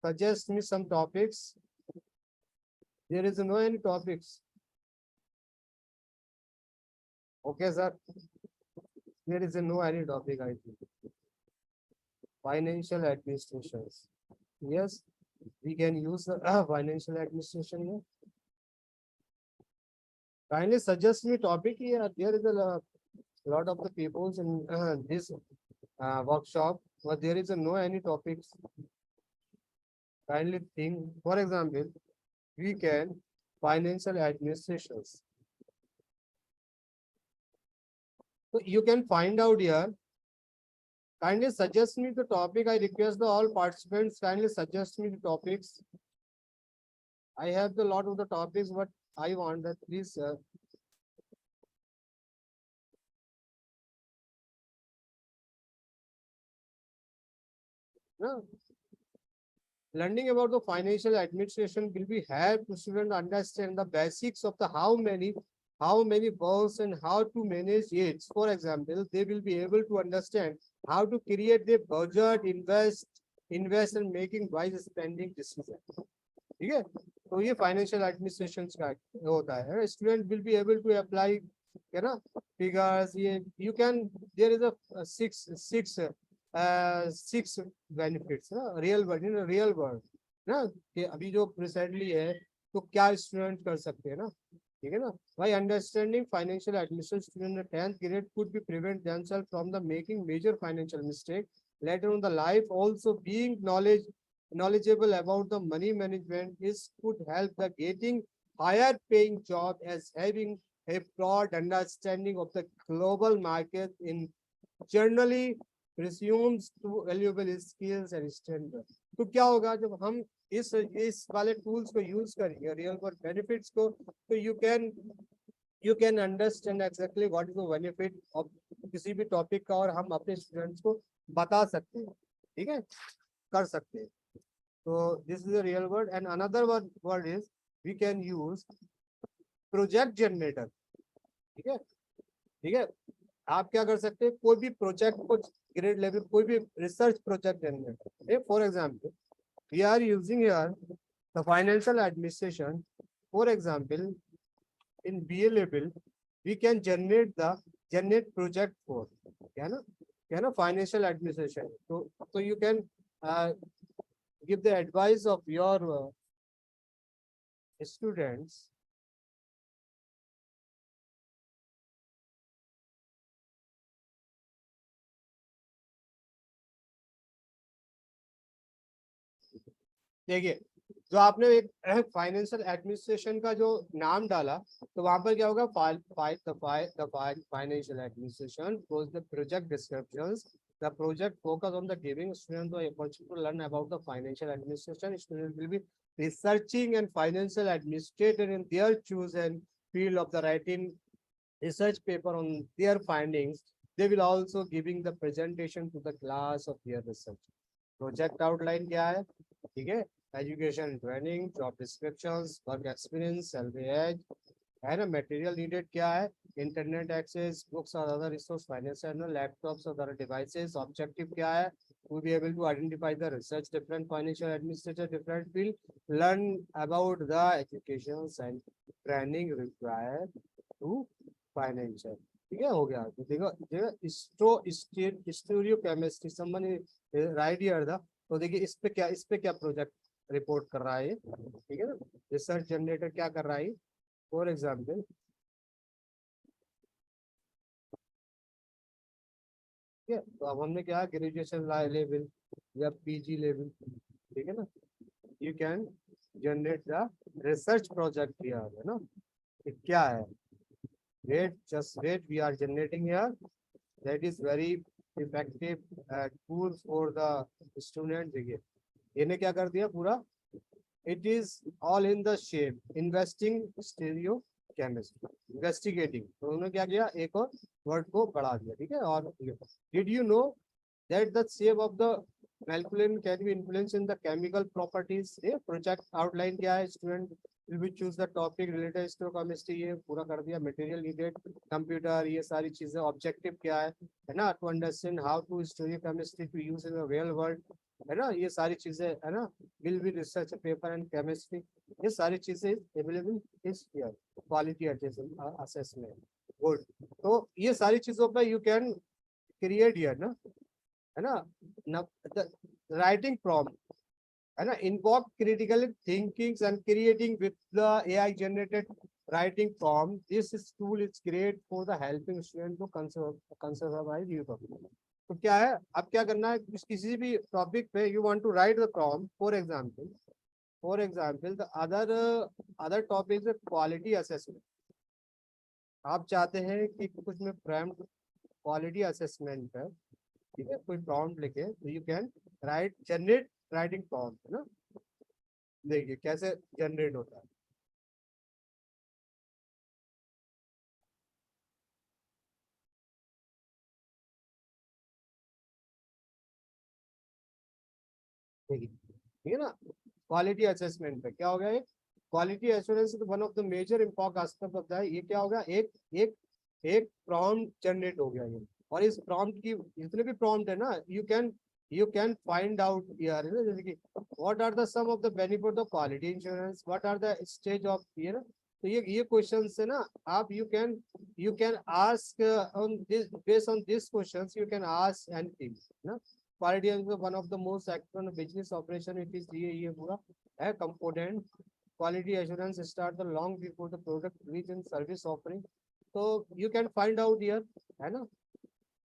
suggest me some topics. There is no any topics. Okay, sir. There is no any topic, I think. Financial administrations. Yes, we can use the financial administration here. Kindly suggest me topic here. There is a lot of the people in this workshop, but there is no any topics. Kindly think. For example, we can financial administrations. So you can find out here. Kindly suggest me the topic. I request the all participants kindly suggest me the topics. I have the lot of the topics, but I want that please. No. Learning about the financial administration will be help to students understand the basics of the how many balls and how to manage it. For example, they will be able to understand how to create their budget, invest and making wise spending decision. ठीक है, तो ये financial administration का होता है. Student will be able to apply, है ना, figures. ये you can, there is a six benefits real world ना, कि अभी जो रिसेंटली है तो क्या स्टूडेंट कर सकते हैं ना, ठीक है ना. By understanding financial administration, student in 10th grade could be prevent themselves from the making major financial mistake later on the life. Also, being knowledgeable about the money management is could help the getting higher paying job as having a broad understanding of the global market in generally resumes to valuable skills and standards. तो क्या होगा जब हम इस वाले tools को use करेंगे real world benefits को, तो you can understand exactly what is the benefit of किसी भी टॉपिक का, और हम अपने स्टूडेंट्स को बता सकते हैं, ठीक है, कर सकते हैं. तो this is the real world. And another word is we can use project generator. ठीक है, ठीक है. आप क्या कर सकते हैं, कोई भी प्रोजेक्ट को ग्रेड लेवल, कोई भी research project generator. For example, we are using here the financial administration. For example, in BA level, we can generate project for, financial administration. So you can give the advice of your students. देखिए, जो आपने एक financial administration का जो नाम डाला, तो वहां पर क्या होगा, financial administration the project descriptions. The project focus on the giving students the opportunity to learn about the financial administration. Students will be researching and financial administrator in their chosen field of the writing research paper on their findings. they will also giving the presentation to the class of their research. Project outline क्या है, ठीक है, education training, job descriptions, work experience, salary age, है ना, material needed क्या है, internet access, books or other resource, financial, laptops or other devices. Objective क्या है, to be able to identify the research different financial administrator different field, learn about the educations and training required to financial. ठीक है, हो गया। तो देखो देखो stereo chemistry someone right here the, तो देखिए इस पे क्या प्रोजेक्ट रिपोर्ट कर रहा है ये, ठीक है ना, रिसर्च जनरेटर क्या कर रहा है। फॉर एग्जाम्पल ठीक है, तो अब हमने क्या ग्रेजुएशन लेवल या पीजी लेवल, ठीक है ना, you can generate the research project here, है ना, ये क्या है, wait, just wait, we are generating here. That is very effective tool for the student. देखिए इन्हें क्या कर दिया पूरा, it is all in the shape investing stereo chemistry investigating, तो उन्होंने क्या किया, एक और वर्ड को बढ़ा दिया, ठीक है। और did you know that the shape of the molecule can be influenced in the chemical properties? ये project outline क्या है, student will be choose the topic related stereochemistry, ये पूरा कर दिया। material needed computer, ये सारी चीजें। objective क्या है ना, to understand how to stereochemistry to use in the real world, है ना, ये सारी चीजें, है ना, will be research paper and chemistry, ये सारी चीजें available is here। quality assessment good, तो ये सारी चीजों पे you can create here ना, है ना, राइटिंग प्रॉम्प्ट, है ना, involve critical thinking and creating with the AI generated writing prompt. This tool is great for the helping student to summarise you topic. तो क्या है, अब क्या करना है, किसी भी टॉपिक पे you want to write the prompt. For example the other topic is quality assessment. आप चाहते हैं कि कुछ में प्रॉम्प्ट क्वालिटी असेसमेंट है, ठीक है, कोई प्रॉम्प्ट लिखे, तो you can right generate writing prompt, है ना। देखिए कैसे जनरेट होता है, देखिए, ठीक है ना। क्वालिटी असेसमेंट पे क्या हो गया, quality assurance one of the major important aspect of the, ये क्या होगा, एक एक एक प्रॉम्प्ट जनरेट हो गया ये। और इस प्रॉम्प्ट की जितने भी प्रॉम्प्ट है ना, you can find out here, है ना, जैसे कि what are the some of the benefit of quality insurance, what are the stage of, ये ना, तो ये क्वेश्चन है ना, आप you can ask on this, based on these questions you can ask anything ना। Quality is one of the most active business operation, it is ये पूरा है component। quality assurance start the long before the product reach and service offering, so you can find out here, है ना,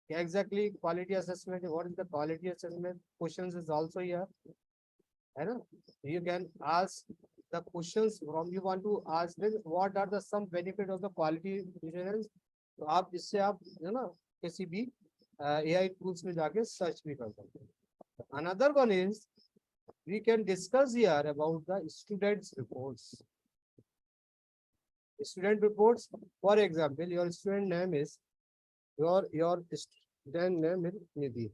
exactly quality assessment, what is the quality assessment questions is also here, है ना। you can ask the questions from, you want to ask them what are the some benefit of the quality assurance, तो आप इससे आप, है ना, किसी भी AI tools में जाके सर्च भी कर सकते हैं। another one is we can discuss here about the students reports। student reports, for example your student name is your student name is Nidhi,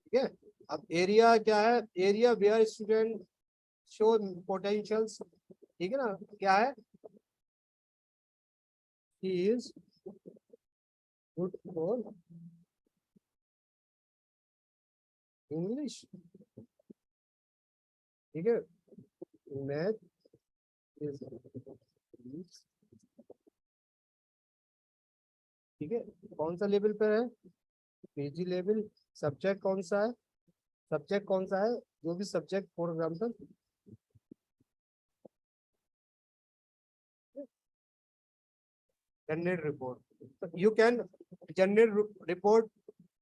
ठीक है। अब एरिया क्या है, area where student show potentials, ठीक है ना, क्या है, he is good for English, ठीक है, मैथ इज, ठीक है, कौन सा लेवल पर है, पीजी लेवल। सब्जेक्ट कौन सा है, सब्जेक्ट कौन सा है, जो भी subject, for example generate report, you can generate report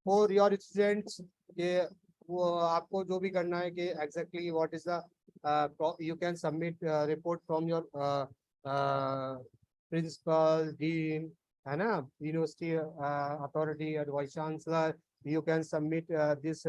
for your students, के वो आपको जो भी करना है कि exactly what is the, you can submit report from your principal dean, है ना, यूनिवर्सिटी अथॉरिटी और vice chancellor, you can submit this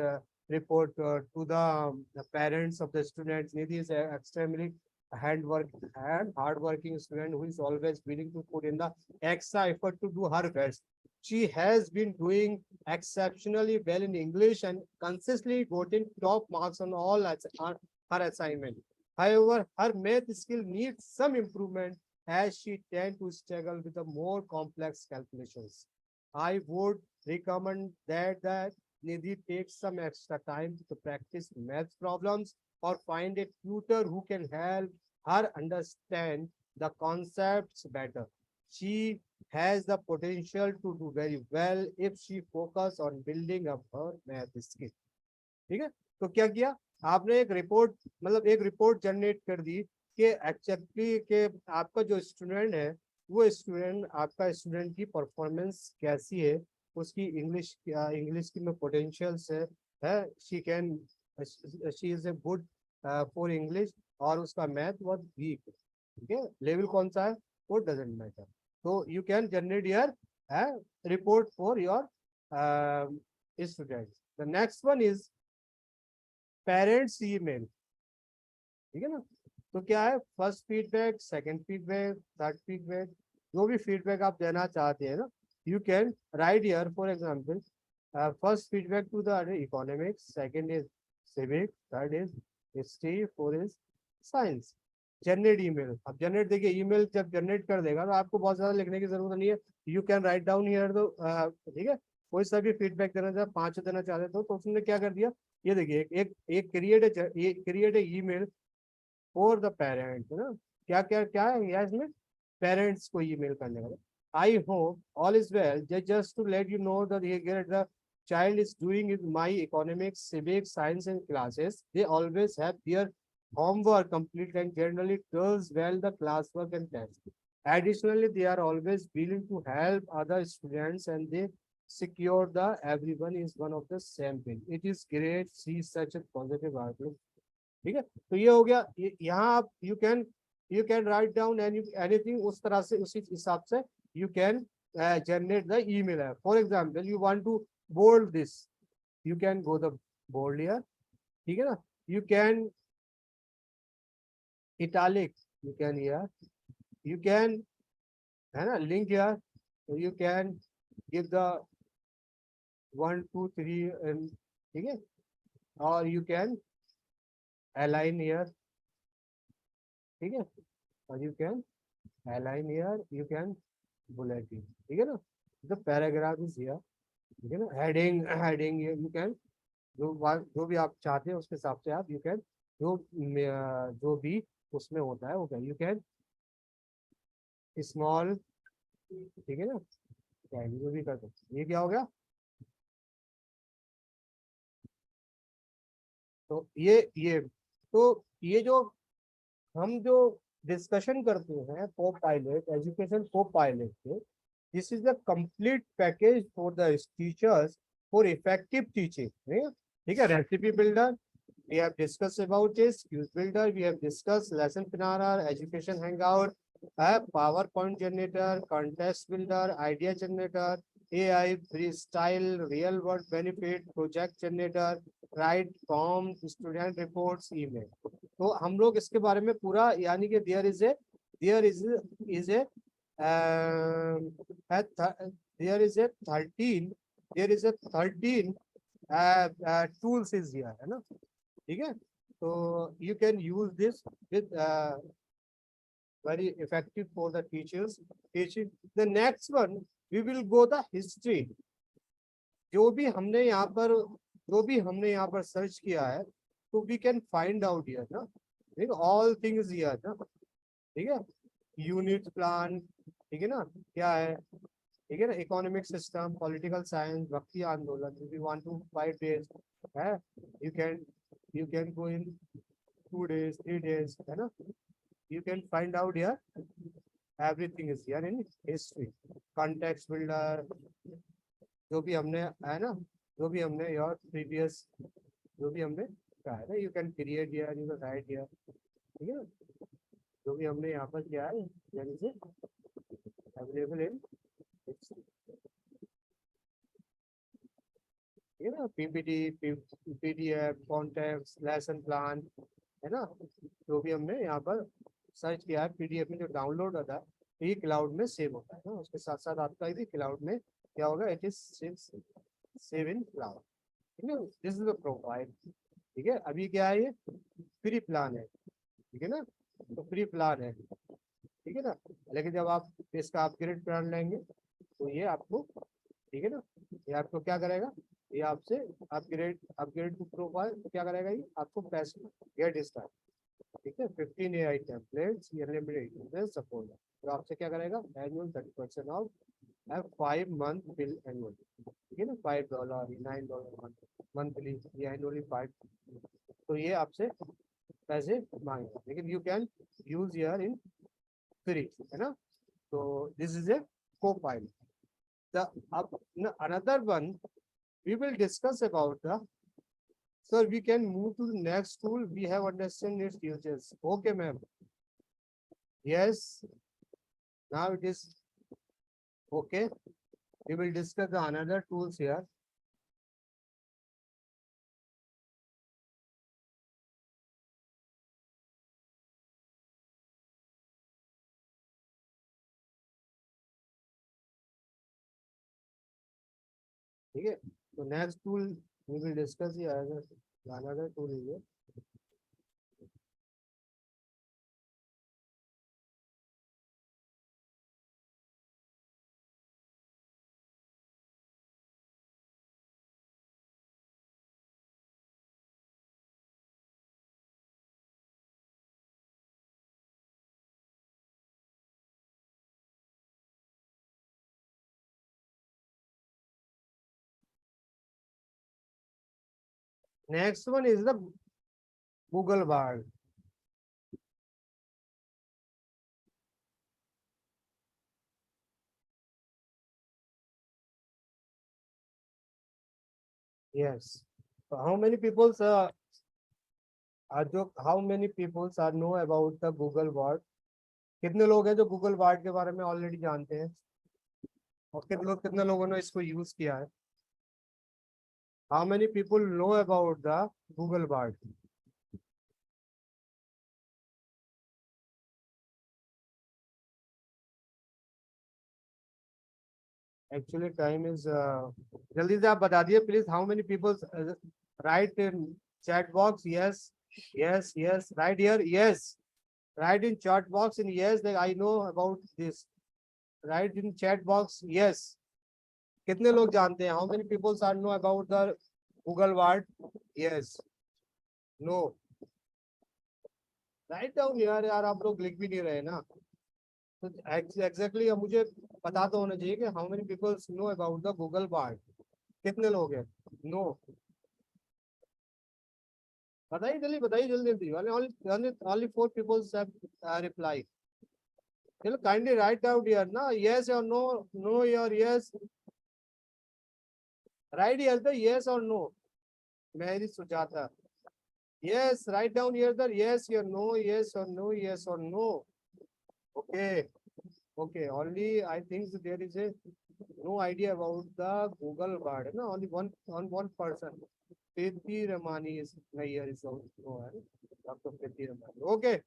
report to the parents of the students। Nidhi is extremely hard working student who is always willing to put in the extra effort to do her best. She has been doing exceptionally well in English and consistently gotten top marks on on her assignment. However, her math skill needs some improvement as she tends to struggle with the more complex calculations. I would recommend that Nidhi takes some extra time to practice math problems or find a tutor who can help her understand the concepts better. She has the potential to do very well if she focus on building up her math skill. ठीक है, तो क्या किया आपने, एक report, मतलब एक report generate कर दी कि एक्चुअली के आपका जो स्टूडेंट है, वो स्टूडेंट, आपका स्टूडेंट की परफॉर्मेंस कैसी है, उसकी इंग्लिश की में पोटेंशियल्स है, she can, she is a good for English, और उसका मैथ बहुत वीक है, ठीक है, लेवल कौन सा है वो डजेंट मैटर. तो you can generate your report for your student. The next one is parents email. ठीक है ना, तो क्या है, first feedback, second feedback, third feedback, जो भी फीडबैक आप देना चाहते हैं ना, you can write here. For example, first feedback to the economics, second is civic, third is history, fourth is science. Generate email. अब जनरेट, देखिए ईमेल जब जनरेट कर देगा तो आपको बहुत ज्यादा लिखने की जरूरत नहीं है. You can write down here. तो ठीक है, कोई सा भी फीडबैक देना चाहे, 5 देना चाहते तो उसने क्या कर दिया, ये देखिए एक create a email for the parent, है ना. क्या क्या क्या है यार इसमें, पेरेंट्स को ईमेल करने का. I hope all is well. Just to let you know that the child is doing in my economics, civics, science and classes. They always have their homework complete and generally does well the classwork and tests. Additionally, they are always willing to help other students and they secure the everyone is one of the same thing. It is great see such a positive outlook. ठीक है, तो ये हो गया. यहाँ आप you can write down anything उस तरह से, उसी हिसाब से you can generate the email. For example, you want to bold this, you can go the bold here. ठीक है ना, you can italic, you can here, you can, है ना, link here, so you can give the 1 2 3 and ठीक है, or you can align here. ठीक है, और you can align here, you can bullet it. ठीक है ना, the paragraph is here. ठीक है ना, हेडिंग यू कैन, जो भी आप चाहते हैं उसके हिसाब से आप यू कैन, जो भी उसमें होता है वो क्या, यू कैन स्मॉल. ठीक है ना, जो भी कर सकते. ये क्या हो गया, तो ये जो हम जो डिस्कशन करते हैं को पायलट एजुकेशन को पायलट के, this is the complete package for the teachers for effective teaching. ठीक है, recipe builder we have discussed about this, quiz builder we have discussed, lesson planner, education hangout, PowerPoint generator, contest builder, idea generator, AI freestyle, real world benefit, project generator, write form, student reports, email. तो हम लोग इसके बारे में पूरा, यानी कि there is a there is a there is a 13 tools is here, है ना. ठीक है, तो you can use this with very effective for the teachers teaching. The next one we will go the history. जो भी हमने यहाँ पर सर्च किया है, तो we can find out here ना. ठीक है, all things here ना. ठीक है, यूनिट प्लान, ठीक है ना, क्या है, ठीक है ना, इकोनॉमिक सिस्टम, पॉलिटिकल साइंस, भक्ति आंदोलन. If you want to 5 days है, you can go in 2 days 3 days, है ना. You can find out here everything is here in history. Context builder, जो भी हमने है ना, जो भी हमने your previous जो भी हमने कहा है ना, you can create here, you can write here. ठीक है ना, जो भी हमने यहाँ पर किया है यानी से अवेलेबल इन, ये ना, PPT, PDF, context, lesson plan, है ना, जो भी हमने यहाँ पर सर्च किया है पीडीएफ में जो डाउनलोड होता है ये क्लाउड में सेव होता है ना, उसके साथ साथ आपका भी क्लाउड में क्या होगा, it is save in cloud, ठीक है। दिस इज द प्रोफाइल, ठीक है। अभी क्या है, ये फ्री प्लान है, ठीक है ना, तो फ्री प्लान है, ठीक है ना। लेकिन जब आप इसका अपग्रेड प्लान लेंगे तो ये आपको, ठीक है ना, ये आपको क्या करेगा, ये आपसे अपग्रेड अपग्रेड टू प्रोफाइल तो क्या करेगा, ये आपको पैसे गेट स्टार्ट, ठीक है। 15 AI टेम्पलेट्स सपोर्ट, तो आपसे क्या करेगा, annual 30% of 5 month bill annual, ठीक है ना, $5 $9 मंथली या एनुअली 5, तो ये आपसे पैसे मांगेगा, लेकिन you can use your in free, है ना। तो this is a co-pilot. The another one we will discuss about the, sir, we can move to the next tool, we have understand its uses, okay ma'am, yes, now it is okay. We will discuss the another tools here. ठीक है, तो next tool we will discuss the another tool is it. Next one is the Google Bard. Yes. So how many people are जो how many people are know about the Google Bard? कितने लोग हैं जो Google Bard के बारे में already जानते हैं, और कितने लोगों ने इसको यूज किया है? How many people know about the Google Bard? Actually time is, जल्दी से आप बता दिए please, how many people write in chat box, yes yes yes, write here, yes, write in chat box in yes that I know about this, write in chat box yes. कितने लोग जानते हैं, how many peoples are know about the Google Bard, yes, no, write down यार, आप लोग लिख भी नहीं रहे ना, तो एग्जैक्टली मुझे पता तो होना चाहिए कि how many peoples know about the Google Bard, कितने लोग हैं, नो, बताइए जल्दी, बताइए जल्दी जल्दी, only 4 people have replied. चलो kindly write down here ना, yes or no, no or yes, write here the yes or no, मेरी Sujata, yes, write down here the yes or no, yes or no, yes or no, okay, okay, only I think there is a no idea about the Google Bard, no, only one person, Preeti Ramani is here, is no, Dr. Preeti Ramani, okay,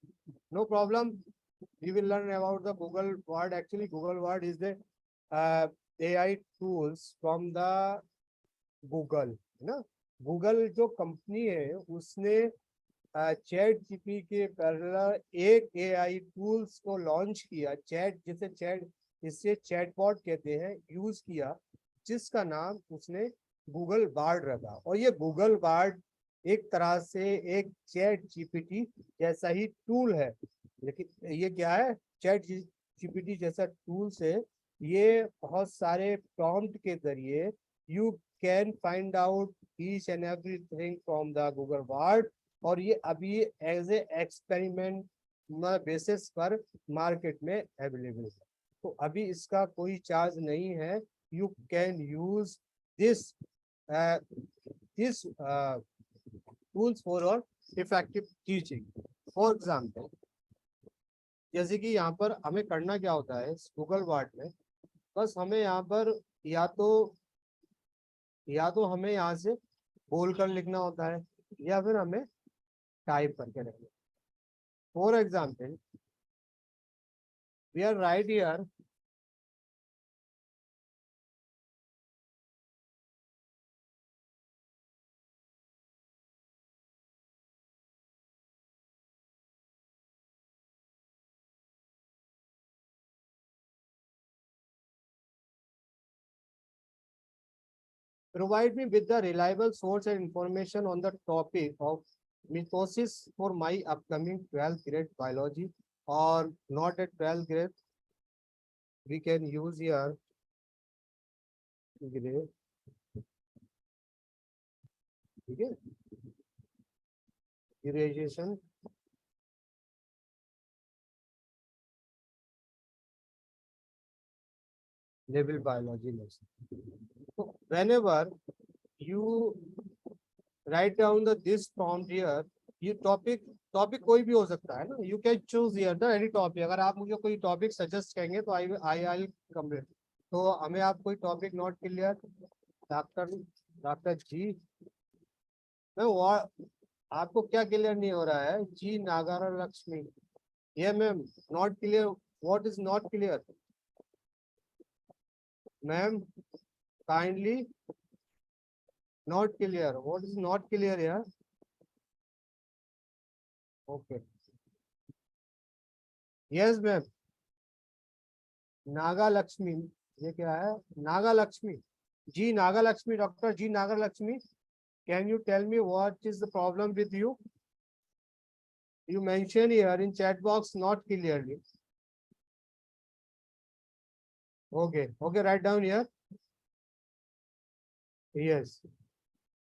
no problem. We will learn about the Google Bard. Actually, Google Bard is the AI tools from the Google, है ना। Google जो company है उसने chat GP के parallel एक AI tools को launch किया, जिसे चैटबॉट कहते हैं, यूज किया, जिसका नाम उसने गूगल बार्ड रखा। और ये गूगल बार्ड एक तरह से एक चैट जीपीटी जैसा ही टूल है, लेकिन ये क्या है, चैट जीपीटी जैसा टूल से ये बहुत सारे प्रॉम्प्ट के जरिए you can find out each and everything from the Google board, और ये अभी एज ए एक्सपेरिमेंट बेसिस पर मार्केट में अवेलेबल है। तो अभी इसका कोई चार्ज नहीं है, you can use this tools for और इफेक्टिव टीचिंग। फॉर एग्जाम्पल, जैसे कि यहाँ पर हमें करना क्या होता है गूगल बार्ड में, बस हमें यहाँ पर या तो हमें यहाँ से बोल कर लिखना होता है, या फिर हमें टाइप करके रखना। For example, we are right here. Provide me with the reliable source and information on the topic of mitosis for my upcoming 12th grade biology, or not at 12th grade. We can use here grade. ठीक है, graduation level biology lesson. So whenever you write down the this prompt here, ये topic कोई भी हो सकता है ना, you can choose here the any topic. अगर आप मुझे कोई टॉपिक सजेस्ट करेंगे तो आई कंप्लीट. तो हमें आप कोई topic not clear, doctor doctor ji, मैं आपको क्या क्लियर नहीं हो रहा है? जी नागारा लक्ष्मी, ये ma'am not clear. What is not clear ma'am? Kindly not clear. What is not clear यार? Okay, yes ma'am. Naga Lakshmi, ये क्या है? Naga Lakshmi ji, Naga Lakshmi, doctor G Naga Lakshmi, can you tell me what is the problem with you? You mention here in chat box not clearly. Okay, okay, write down here. Yes.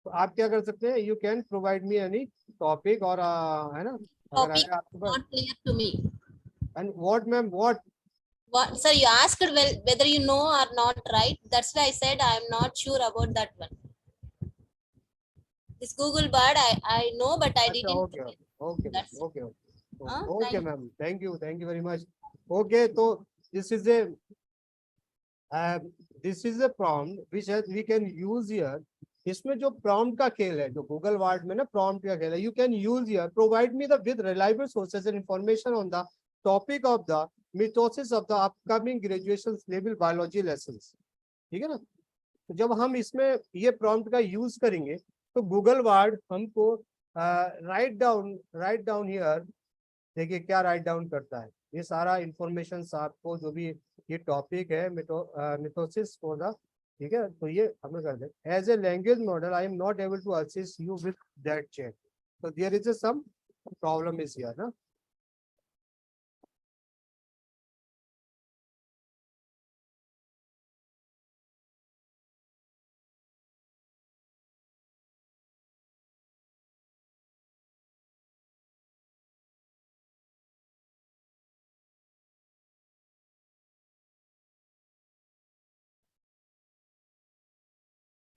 तो आप क्या कर सकते हैं? You can provide me any topic और है ना, अगर Topic है आपके पास. not clear to me. And what ma'am, what? What, sir, you asked well whether you know or not, right? That's why I said I am not sure about that one. This Google Bard, I know, but I अच्छा, didn't. okay, okay, That's it. okay, हाँ, okay thank ma'am, thank you very much. Okay, तो this is a prompt which we can use here. इसमें जो prompt का खेल है, जो Google word में ना prompt का खेल है, you can use here. Provide me the with reliable sources and information on the topic of the mitosis of the upcoming graduation level biology lessons. ठीक है ना? तो जब हम इसमें ये prompt का यूज करेंगे तो गूगल वर्ड हमको राइट डाउन हियर. देखिए क्या राइट डाउन करता है. ये सारा इंफॉर्मेशन आपको जो भी ये टॉपिक है मिथोसिस फॉर द, ठीक है, तो ये हमें कर दे. As a language model I am not able to assist you with that check. तो there is some problem is here ना.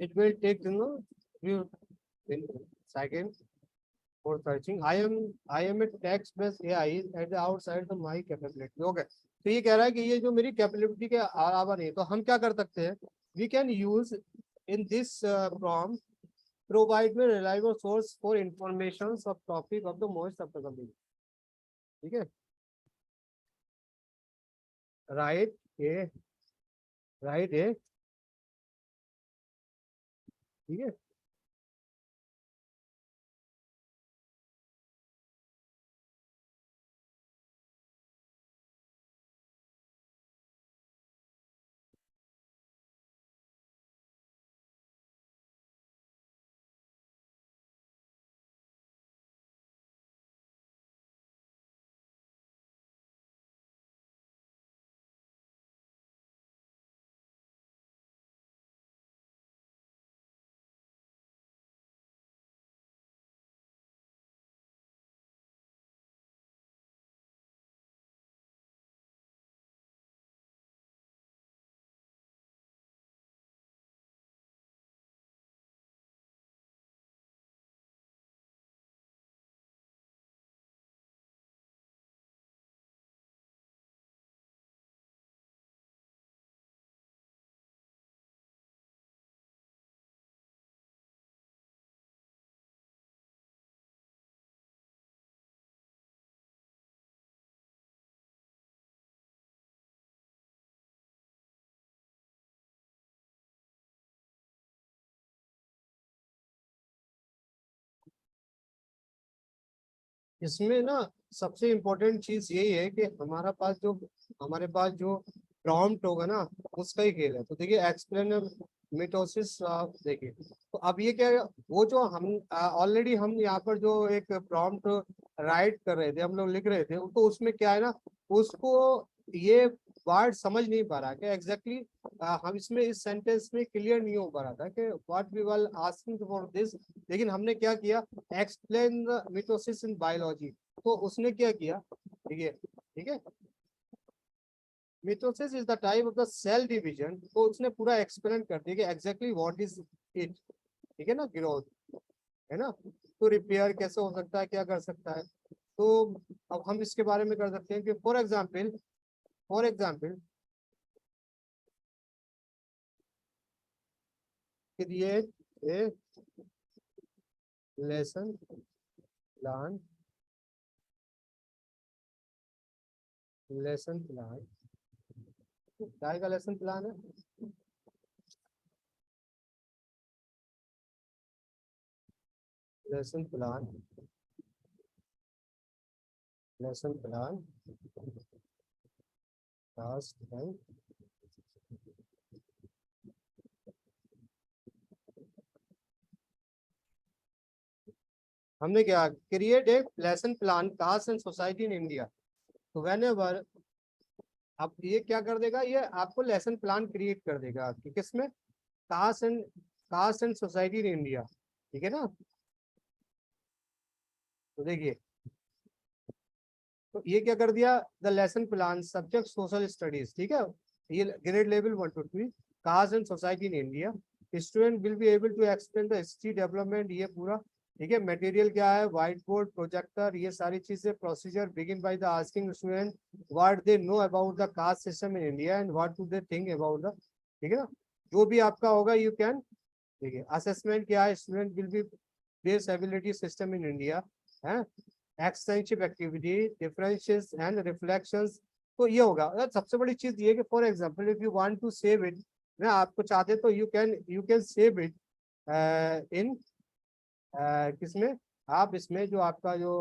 It will take, you know, few seconds for searching. I am a text based AI at the outside the my capability. Okay. तो ये कह रहा है कि ये जो मेरी कैपेबिलिटी के अलावा नहीं, तो हम क्या कर सकते हैं? We can use in this prompt, provide me reliable source for information of topic of the most applicable. ठीक है, राइट ए, राइट ए, ठीक है. इसमें ना सबसे इम्पोर्टेंट चीज यही है कि हमारे पास जो प्रॉम्प्ट होगा ना, उसका ही खेल है। तो देखिए एक्सप्लेन मिटोसिस, देखिए तो अब ये क्या है, वो जो हम ऑलरेडी हम यहाँ पर जो एक प्रॉम्प्ट राइट कर रहे थे, हम लोग लिख रहे थे, तो उसमें क्या है ना, उसको ये वर्ड समझ नहीं पा रहा कि एग्जैक्टली हम इसमें इस सेंटेंस में क्लियर नहीं हो पा रहा था कि what we were asking for this. लेकिन हमने क्या किया, explain the mitosis in biology, तो उसने क्या किया, ठीक है, ठीक है, mitosis is the type of the cell division, तो उसने पूरा एक्सप्लेन कर दिया कि एग्जैक्टली व्हाट इज इट, ठीक है ना, ग्रोथ, है ना, तो रिपेयर कैसे हो सकता है, क्या कर सकता है। तो अब हम इसके बारे में कर सकते हैं कि for example create a lesson plan, काय का लेसन प्लान है, लेसन प्लान, टास्क है, हमने क्या create a lesson plan caste and society in India. तो व्हेनेवर, अब ये क्या कर देगा, ये आपको लेसन प्लान क्रिएट कर देगा कि किसमें, caste and society in India, ठीक है ना। तो देखिए, तो ये क्या कर दिया, the lesson plan subject social studies, ठीक है, ये grade level 1 to 3, caste and society in India, student will be able to explain the history development, ये पूरा, ठीक है। मटेरियल क्या है, व्हाइट बोर्ड, प्रोजेक्टर, ये सारी चीजें। Procedure begin by the asking student what they know about the caste system in India and what do they think about the, ठीक है ना, जो भी आपका होगा यू कैन, देखिए असेसमेंट क्या है, student will be base ability system in India है, extensive activity, differences and reflections. तो ये होगा। सबसे बड़ी चीज ये कि for example if you want to save it, ना आपको चाहते तो you can save it in, किसमें, आप इसमें जो आपका जो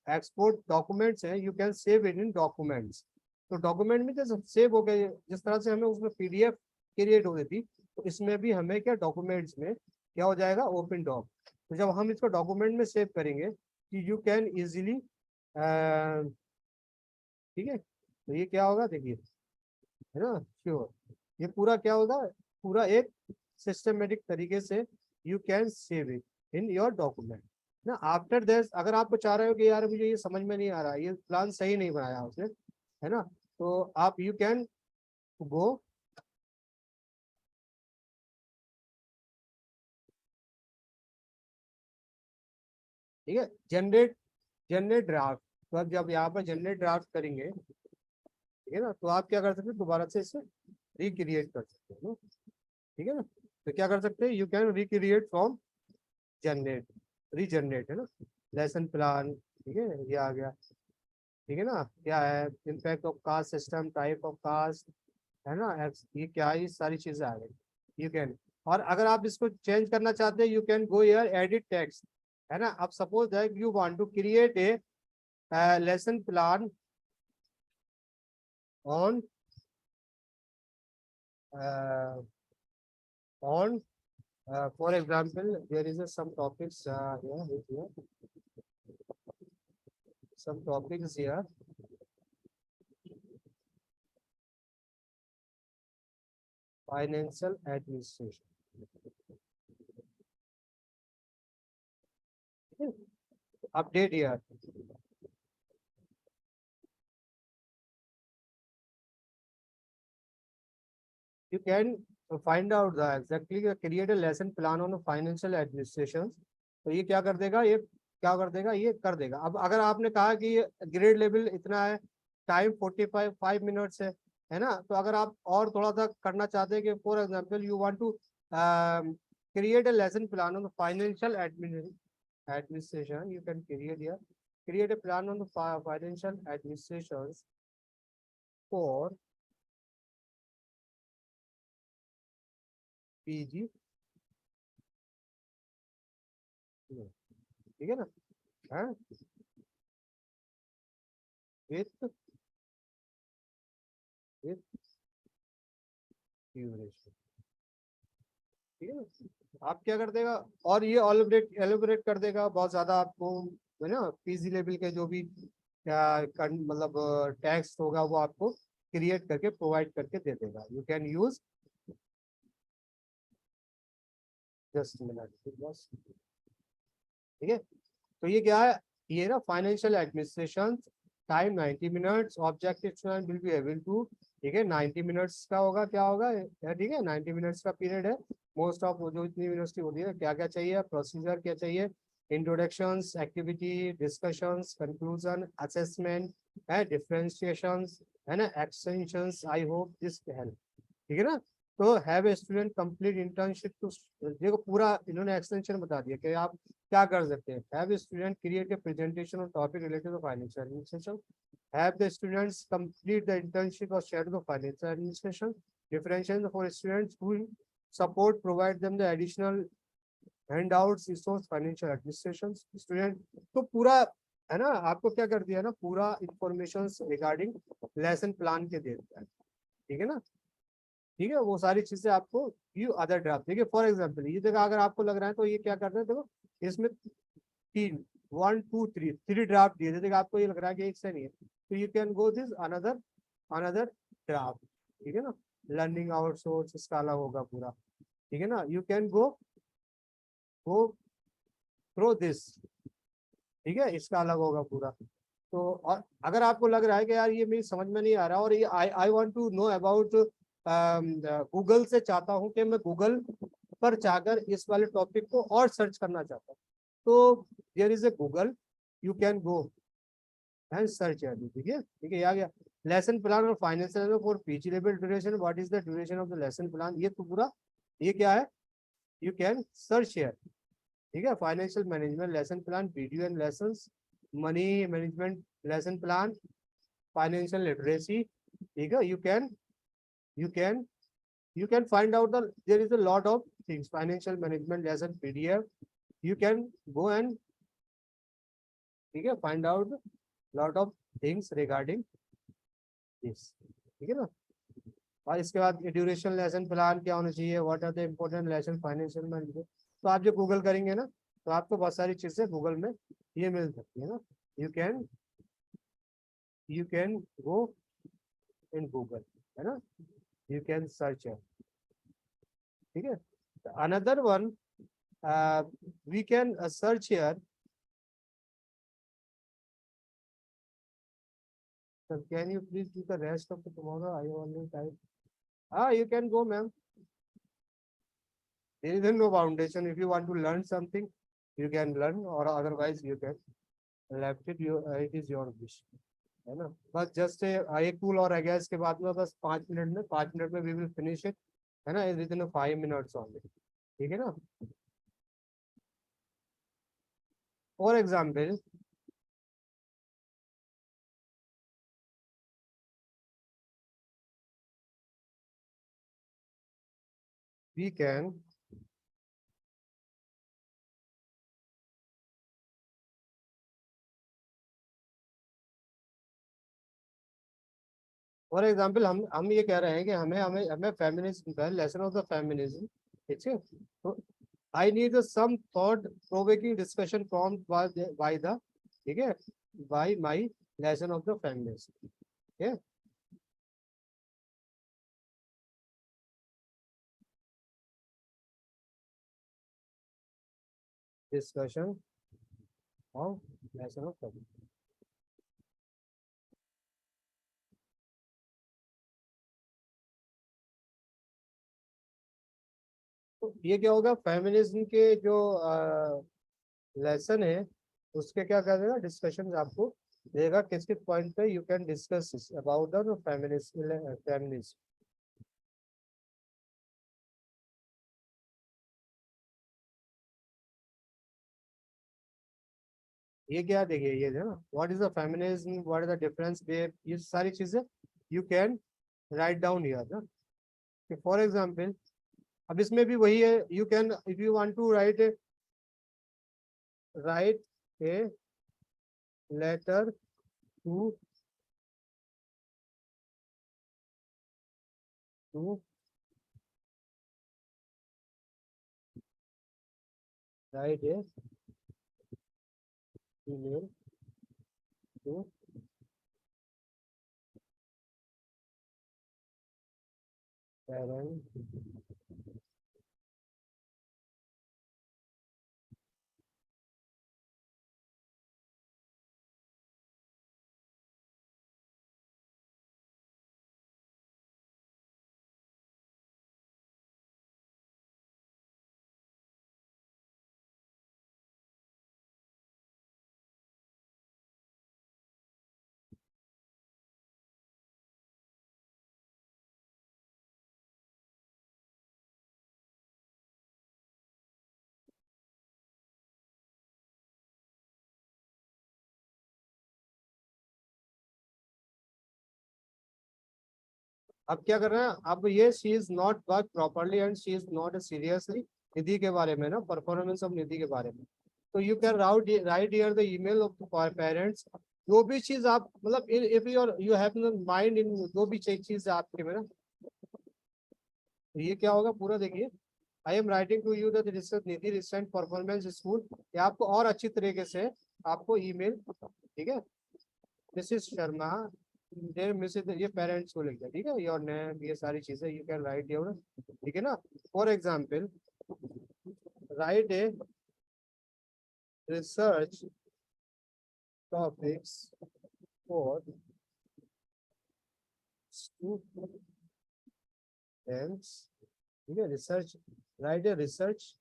एक्सपोर्ट डॉक्यूमेंट्स हैं, you can save it in documents. तो डॉक्यूमेंट में जैसे सेव हो गए, जिस तरह से हमें उसमें पीडीएफ क्रिएट हो गई थी, तो इसमें भी हमें क्या डॉक्यूमेंट्स में क्या हो जाएगा, ओपन डॉक। तो जब हम इसको डॉक्यूमेंट में सेव करेंगे कि यू कैन इजीली, ठीक है, तो ये क्या होगा, देखिए, है ना, श्योर, ये पूरा क्या होगा, पूरा एक सिस्टमेटिक तरीके से you can save it in your document ना। आफ्टर दिस, अगर आपको चाह रहे हो कि यार मुझे ये समझ में नहीं आ रहा, ये प्लान सही नहीं बनाया उसने, है ना, तो आप यू कैन गो, ठीक है, जनरेट ड्राफ्ट। तो अब जब यहाँ पर जनरेट ड्राफ्ट करेंगे, ठीक है ना, तो आप क्या कर सकते हैं, दोबारा से इसे रिक्रिएट कर सकते हो, ठीक है ना। तो क्या कर सकते हैं, you can recreate from generate, regenerate, है ना, लेसन प्लान, ठीक है, ये आ गया, ठीक है ना, क्या है, impact of caste system, type of caste, है ना, ये क्या है, ये सारी चीजें आ गई, यू कैन। और अगर आप इसको चेंज करना चाहते हैं, you can go here edit text, है ना। अब suppose that you want to create a lesson plan on on for example there is some topics here, some topics here, financial administration, update here, you can find out the exactly create a lesson plan on financial administration। तो ये क्या कर देगा, ये क्या कर देगा, ये कर देगा। अब अगर आपने कहा कि ग्रेड लेवल इतना है, टाइम 45 मिनट्स है ना, तो अगर आप और थोड़ा सा करना चाहते हैं कि for example you want to create a lesson plan on the financial administration, you can create a plan on the financial administrations for PG, ठीक है ना, हाँ, with ड्यूरेशन। ठीक है ना, आप क्या कर देगा और ये एलोबरेट कर देगा बहुत ज्यादा आपको, है ना, पीजी लेवल के जो भी क्या मतलब टेक्स्ट होगा वो आपको क्रिएट करके प्रोवाइड करके दे देगा। You can use just minute, ठीक है। तो ये क्या है, ये ना financial administration, time 90 minutes, objective student will be able to, ठीक है, 90 मिनट्स का होगा, क्या होगा, ठीक है, 90 मिनट्स का पीरियड है। मोस्ट ऑफ जो इतनी यूनिवर्सिटी होती है, क्या क्या चाहिए, प्रोसीजर क्या चाहिए, introductions, activity, discussions, conclusion, assessment है, डिफरेंशिएशंस, है ना, extensions. I hope this help, ठीक है ना। तो have a student complete internship to, देखो पूरा इन्होंने एक्सटेंशन बता दिया कि आप क्या कर सकते हैं। Have a student create a presentation on topic related to financial administration, have the students complete the internship और share the financial administration, differentiation for students who support provide them the additional handouts resource financial administration student. तो पूरा है ना, आपको क्या कर दिया ना, पूरा इंफॉर्मेशन रिगार्डिंग लेसन प्लान के दे दिया है, ठीक है ना। ठीक है, वो सारी चीजें आपको व्यू अदर ड्राफ्ट, देखिए फॉर एग्जांपल ये जगह अगर आपको लग रहा है तो ये क्या करना है, देखो इसमें 1 2 3 ड्राफ्ट दिए थे, देखो आपको ये लग रहा है कि एक से नहीं है, तो you can go this another draft, ठीक है ना। लर्निंग आउटसोर्स इसका अलग होगा पूरा, ठीक है ना। You can go through this, ठीक है, इसका अलग होगा पूरा। तो और अगर आपको लग रहा है कि यार ये मेरी समझ में नहीं आ रहा और ये I want to know about Google से चाहता हूँ कि मैं गूगल पर जाकर इस वाले टॉपिक को और सर्च करना चाहता हूँ, तो there is a Google, you can go and search, ठीक है, ठीक है। आ गया लेसन प्लान और financial for PG level duration, what is the duration of the lesson plan, ये तो पूरा ये क्या है, यू कैन सर्च हियर, ठीक है। Financial management lesson plan, video and lessons, money management lesson plan, financial literacy, ठीक है। You can find out there is a lot of things, financial management lesson PDF, you can go and, ठीक है, find out lot of things regarding this, ठीक है ना। और इसके बाद ड्यूरेशन लेसन प्लान क्या होना चाहिए, what are the important lesson financial management, तो आप जो गूगल करेंगे ना तो आपको बहुत सारी चीजें गूगल में ये मिल सकती है ना। You can go in Google, है ना, you can search it, ठीक है। another one we can search here, so can you please do the rest of the tomorrow, I only type, you can go ma'am, there is no foundation, if you want to learn something you can learn or otherwise you can left it, it is your wish, है ना। बस just एक tool और रह गया इसके बाद में, बस 5 मिनट में वी विल फिनिश इट, है ना, विद इन 5 मिनट्स ओनली, ठीक है ना। For example we can for example हम ये कह रहे हैं कि हमें हमें हमें feminism, lesson of the feminism, ठीक है। तो I need some thought provoking discussion from by the, ठीक है, by my lesson of the feminism, ठीक है। Discussion of lesson of feminism, तो ये क्या होगा, फेमिनिज्म के जो लेसन है उसके क्या कर देगा, डिस्कशन आपको देगा, किस किस पॉइंट पे you can discuss about the feminism. ये क्या, देखिए ये है ना, what is the feminism, what is the difference, ये सारी चीजें you can write down here ना। फॉर एग्जांपल अब इसमें भी वही है, you can if you want to write a letter to to write a email to parent अब क्या कर रहे हैं, अब ये she is not work properly and she is not seriously Nidhi के बारे में ना, परफॉर्मेंस ऑफ निधि के बारे में। तो you can write here the email of parents. जो भी चीज आप मतलब if you have mind in जो भी चीज आपके में ना, तो ये क्या होगा पूरा देखिए। I am writing to you that Nidhi recent performance school, ये आपको और अच्छी तरीके से आपको ईमेल, ठीक है, मिसेस शर्मा देर मिसेस, ये पेरेंट्स को लिख दिया, ठीक है, योर नेम, ये सारी चीजें यू कैन राइट योर, ठीक है ना। For example write a research topics for students, ठीक है, research, right a research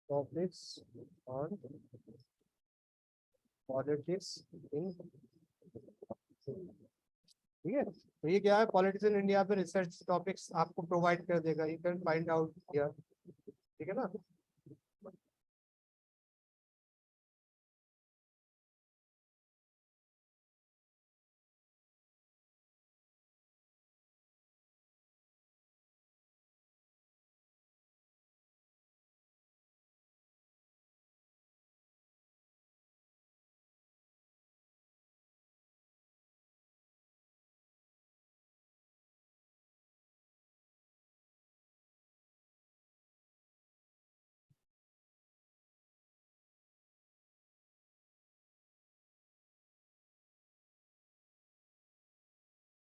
topics on politics इन, ठीक है। तो ये क्या है, पॉलिटिक्स इन इंडिया पे रिसर्च टॉपिक्स आपको प्रोवाइड कर देगा, you can find out here, ठीक है ना।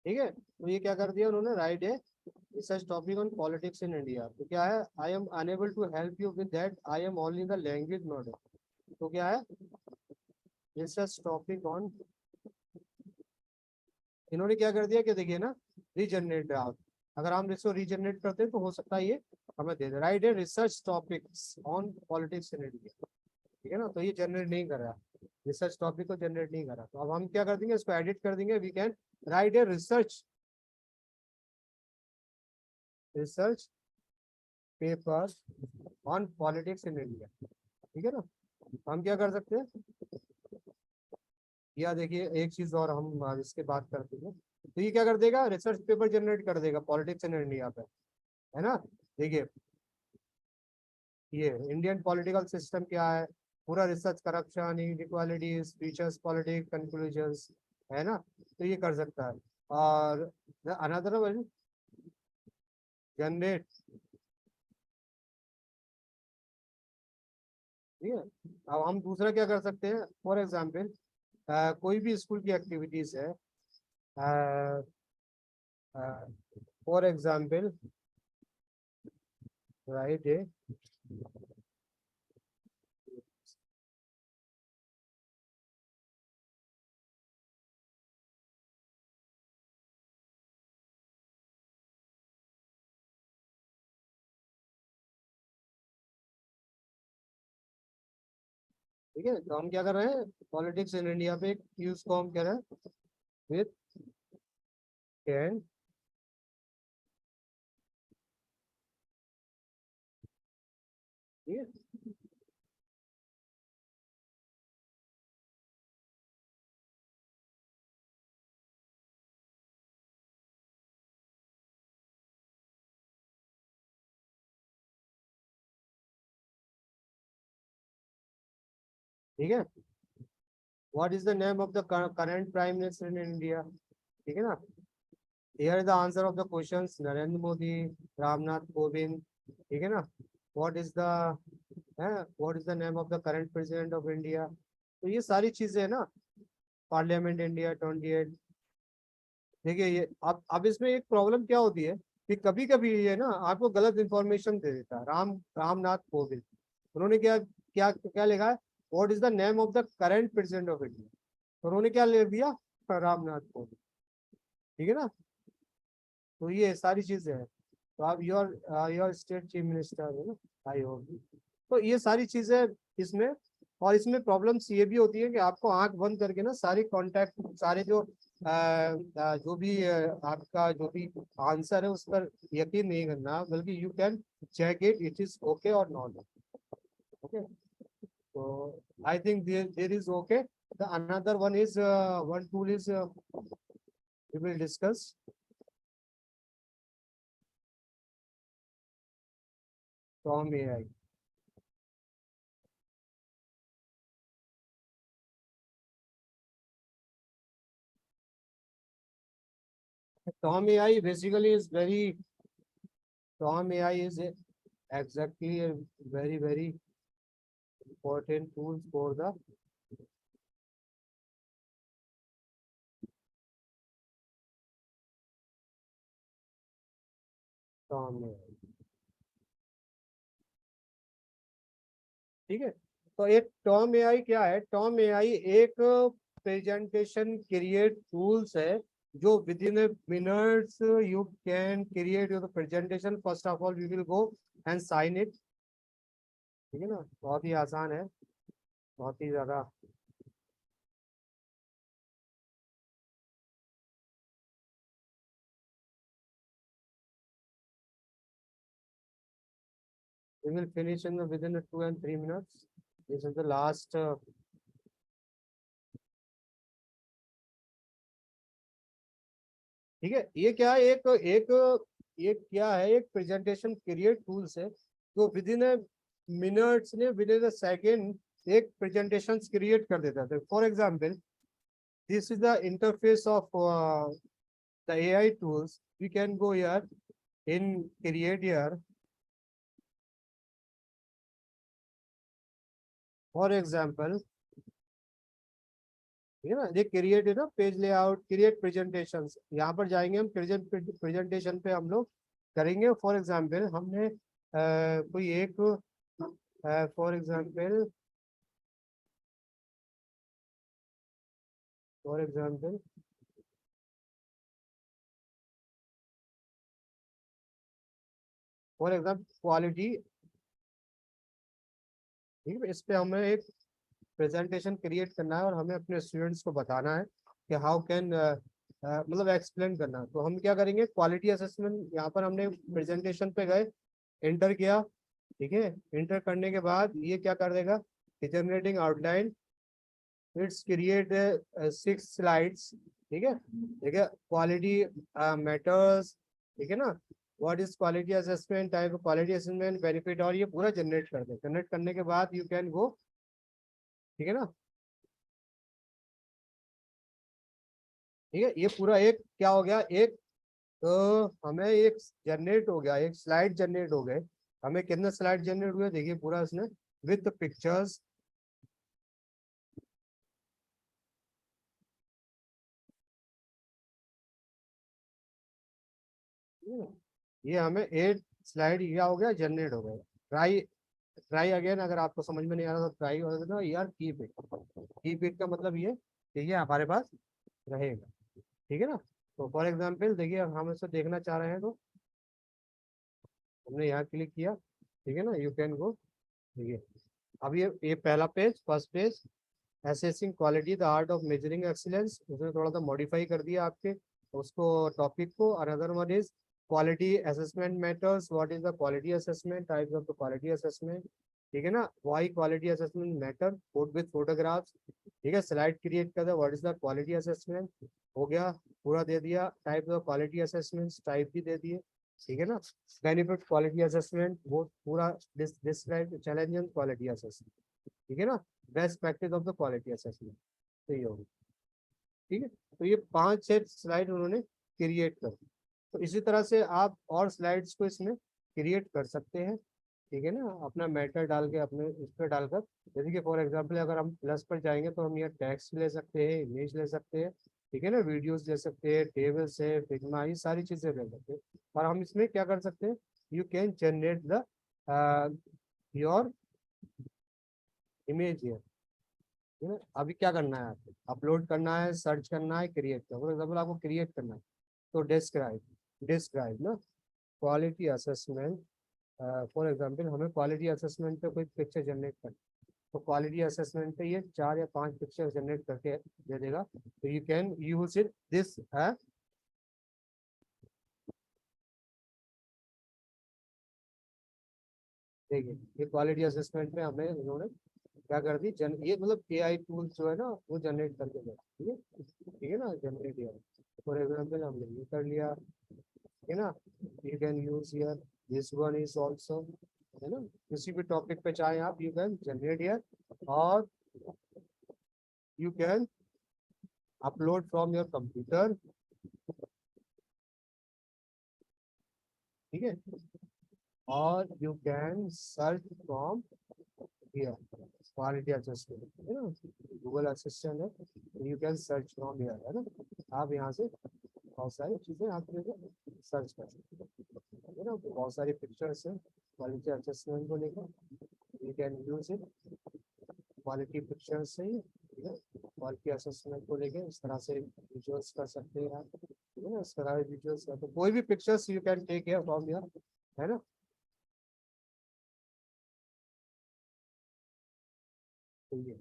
ठीक है, तो ये क्या कर दिया उन्होंने, राइट है research topic on politics in India. तो क्या है, I am unable to help you with that, I am only the language model. तो क्या है, रिसर्च टॉपिक ऑन, इन्होंने क्या कर दिया कि देखिए ना, रीजनरेट आप, अगर हम इसको रीजनरेट करते हैं तो हो सकता है ये हमें दे दे, राइट है research topics on politics in India, ठीक है ना। तो ये जनरेट नहीं कर रहा, रिसर्च टॉपिक को जनरेट नहीं कर रहा, तो अब हम क्या कर देंगे, इसको एडिट कर देंगे, we can write a research paper on politics in India, ठीक है ना। हम क्या कर सकते हैं, या देखिए एक चीज और हम इसके बात करते हैं, तो ये क्या कर देगा, रिसर्च पेपर जनरेट कर देगा पॉलिटिक्स इन इंडिया पे, है ना। देखिए ये इंडियन पॉलिटिकल सिस्टम क्या है, पूरा research, corruption, inequalities, features, politics, conclusions, है ना। तो ये कर सकता है। और अनदर वन, जनरेट, ठीक है। अब हम दूसरा क्या कर सकते हैं, फॉर एग्जाम्पल कोई भी स्कूल की एक्टिविटीज है, फॉर एग्जाम्पल राइट ए, ठीक है। तो हम क्या कर रहे हैं, पॉलिटिक्स इन इंडिया पे यूज को हम कह रहे हैं विद कैन, ठीक है। ठीक है, what is the name of the current prime minister in India, ठीक है ना. Here is the answer of the questions. Narendra Modi, Ramnath Kovind. ठीक है ना. What is the name of the current president of India? तो ये सारी चीजें है ना. Parliament India 28. देखिए ये अब इसमें एक प्रॉब्लम क्या होती है कि कभी कभी ये ना आपको गलत इंफॉर्मेशन दे देता है. रामनाथ कोविंद, उन्होंने क्या क्या क्या लिखा है, what is the name of the current president of India. उन्होंने क्या लिख दिया, रामनाथ कोविंद. ठीक है ना. तो ये सारी चीजें हैं. तो आप योर स्टेट चीफ मिनिस्टर है ना, आई होप. तो ये सारी चीजें इसमें. और इसमें प्रॉब्लम्स ये भी होती है कि आपको आंख बंद करके ना सारी कॉन्टैक्ट, सारे जो भी आपका जो भी आंसर है उस पर यकीन नहीं करना, बल्कि you can check it is okay और नॉट ओके. तो I think there is okay. The another one is one tool is we will discuss. Tom AI. Tom AI basically is very. Tom AI is exactly a very important tool for the Tom AI. ठीक है. तो एक Tom AI क्या है, Tome AI एक presentation create tools है जो within minutes you can create your presentation. First of all we will go and sign it. ठीक है ना. बहुत ही आसान है, बहुत ही ज्यादा. We will finish in within 2 and 3 minutes. This is the last. ठीक है. ये क्या है, एक क्या है, एक प्रेजेंटेशन क्रिएट टूल्स है जो विद इन मिनट्स ने, विद इन सेकेंड एक प्रेजेंटेशन क्रिएट कर देता है. For example, this is the interface of the AI tools. We can go here in create here. For example, ठीक है ना, ये क्रिएट है ना, पेज लेआउट, क्रिएट प्रेजेंटेशन. यहाँ पर जाएंगे हम, प्रेजेंटेशन पे हम लोग करेंगे. फॉर एग्जाम्पल हमने कोई एक फॉर एग्जाम्पल क्वालिटी. ठीक है. इस पे हमें एक प्रेजेंटेशन क्रिएट करना है और हमें अपने स्टूडेंट्स को बताना है कि हाउ कैन मतलब एक्सप्लेन करना है. तो हम क्या करेंगे, क्वालिटी असेसमेंट. यहाँ पर हमने प्रेजेंटेशन पे गए, एंटर किया. ठीक है. एंटर करने के बाद ये क्या कर देगा, generating outline. It's create 6 slides. ठीक है. ठीक है. Quality matters. ठीक है ना. What is quality assessment, type of quality assessment, benefit, और ये पूरा जनरेट कर दे. जनरेट करने के बाद यू कैन गो. ठीक है ना. ठीक है. ये पूरा एक क्या हो गया, एक हमें एक जनरेट हो गया, एक स्लाइड जनरेट हो गए. हमें कितने स्लाइड जनरेट हुए, देखिए पूरा इसने विद पिक्चर्स. ये हमें 8 स्लाइड क्या हो गया, जनरेट हो गए. Try try again. अगर आपको समझ में नहीं आ रहा तो ट्राई हो जाता यार. कीप इट का मतलब ये कि ये हमारे पास रहेगा. ठीक है ना. तो फॉर एग्जाम्पल देखिए, हम इसको देखना चाह रहे हैं तो हमने यहाँ क्लिक किया. ठीक है ना. यू कैन गो. देखिए अब ये पहला page, first page, assessing quality the art of measuring excellence. उसने थोड़ा सा मॉडिफाई कर दिया आपके उसको, टॉपिक को. Another one is quality assessment matters. What is the quality assessment, types of the quality assessment. ठीक है ना. Why quality assessment matter, with photographs. ठीक है. स्लाइड क्रिएट कर दे. What is the quality assessment, हो गया, पूरा दे दिया. Types of quality assessment, type भी दे दिए. ठीक है ना. बेनिफिट क्वालिटी असेसमेंट, वो पूरा describe challenge and quality assessment. ठीक है ना. Best practice of the quality assessment. तो ये होगी. ठीक है, तो ये 5-6 स्लाइड उन्होंने क्रिएट कर दी। तो इसी तरह से आप और स्लाइड्स को इसमें क्रिएट कर सकते हैं, ठीक है ना, अपना मैटर डाल के अपने इस पर डालकर। जैसे कि फॉर एग्जांपल अगर हम प्लस पर जाएंगे तो हम यहाँ टेक्स्ट ले सकते हैं, इमेज ले सकते हैं, ठीक है ना, वीडियोस ले सकते हैं, टेबल्स है, फिग्मा, ये सारी चीजें ले सकते हैं। और हम इसमें क्या कर सकते हैं, you can generate the your image here, ठीक है। अभी क्या करना है आपको, अपलोड करना है, सर्च करना है, क्रिएट करना। फॉर एग्जाम्पल आपको क्रिएट करना है तो डिस्क्राइब, डिस्क्राइब ना क्वालिटी असेसमेंट। फॉर एग्जांपल हमें क्वालिटी असेसमेंट पे कोई पिक्चर जनरेट करना, तो क्वालिटी असेसमेंट पे ये 4 या 5 पिक्चर जनरेट करके दे देगा। तो you can use it this देखिए ये क्वालिटी असेसमेंट में हमें उन्होंने क्या कर दी, ये मतलब AI टूल जो है ना वो जनरेट करके दे, ठीक है, ठीक है ना, जनरेट किया। फॉर एग्जाम्पल हमने ये कर लिया, ठीक है ना। You can use here this one is also, है ना, किसी भी टॉपिक पे चाहे आप यू कैन जनरेट हियर, और you can upload from your computer, ठीक है, और you can search from here quality assistant, है ना, गूगल असिस्टेंट है, you can search from here, है ना। आप यहाँ से बहुत सारी चीजें आप सर्च कर सकते हैं ना, बहुत सारी पिक्चर्स है क्वालिटी असिस्टेंट को लेकर, you can use it quality pictures से ही, ठीक है, क्वालिटी असेसमेंट को लेके इस तरह से विजुअल्स कर सकते हैं आप, ठीक है ना, इस तरह विजुअल्स तो कोई भी pictures you can take here from here, है ना, तो ये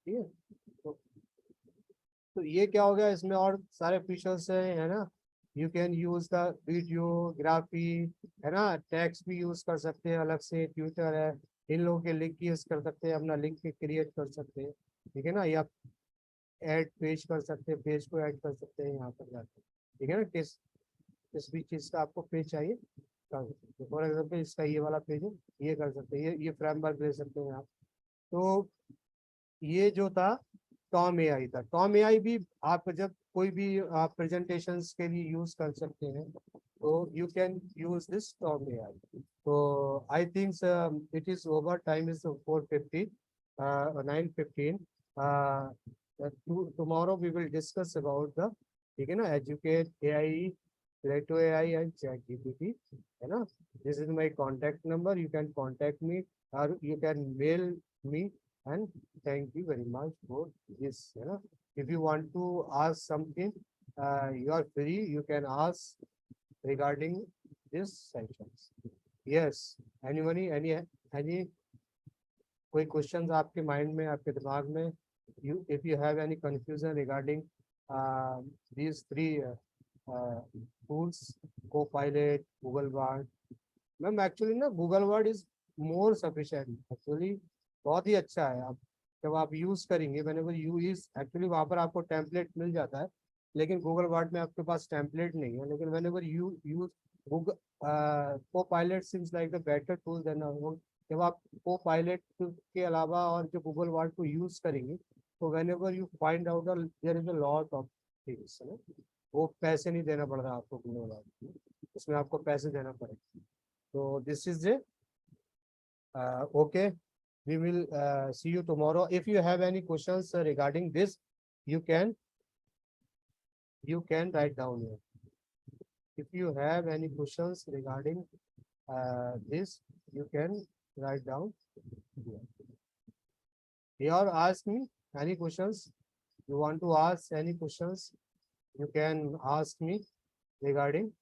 ठीक है। तो ये क्या हो गया, इसमें और सारे फीचर्स है ना, you can use the videography, है ना, टेक्स्ट भी यूज कर सकते हैं अलग से, ट्विटर है, इन लोगों के लिंक यूज कर सकते हैं, अपना लिंक क्रिएट कर सकते हैं, ठीक है ना, या ऐड पेज कर सकते हैं, पेज को ऐड कर सकते हैं यहाँ पर जाकर, ठीक है ना, किस भी चीज़ का आपको पेज चाहिए कर सकते हैं। फॉर एग्जाम्पल इसका ये वाला पेज है, ये कर सकते हैं, ये फ्रेमवर्क ले सकते हैं आप। तो ये जो था टॉम एआई था, टॉम एआई भी आप जब कोई भी आप प्रेजेंटेशंस के लिए यूज कर सकते हैं, तो you can use this Tome AI. तो I think it is over, time is 4:50 9:15। tomorrow we will discuss about the, ठीक है ना, educate AI, Plato AI and ChatGPT, है ना। This is my contact number, you can contact me और you can mail me, and thank you very much for this, you know. If you want to ask something, you are free, you can ask regarding this sections. Yes, anybody, any कोई questions आपके mind में, आपके दिमाग में, you if you have any confusion regarding these three tools, Copilot, Google Bard, ma'am actually ना Google word is more sufficient, actually बहुत ही अच्छा है। आप जब आप यूज करेंगे, व्हेनेवर यू यूज, एक्चुअली वहाँ पर आपको टेम्पलेट मिल जाता है, लेकिन गूगल वर्ड में आपके पास टेम्पलेट नहीं है। लेकिन whenever you use Google copilot seems like the better tool then, जब आप कोपायलट के अलावा और जो गूगल वर्ड को यूज करेंगे, तो whenever you find out there is a lot of things, वो पैसे नहीं देना पड़ रहा आपको गूगल वर्ड, उसमें आपको पैसे देना पड़ेगा। So this is it. Okay, we will see you tomorrow. If you have any questions regarding this, you can write down here. If you have any questions regarding this, you can write down here. Here, ask me any questions. You want to ask any questions, you can ask me regarding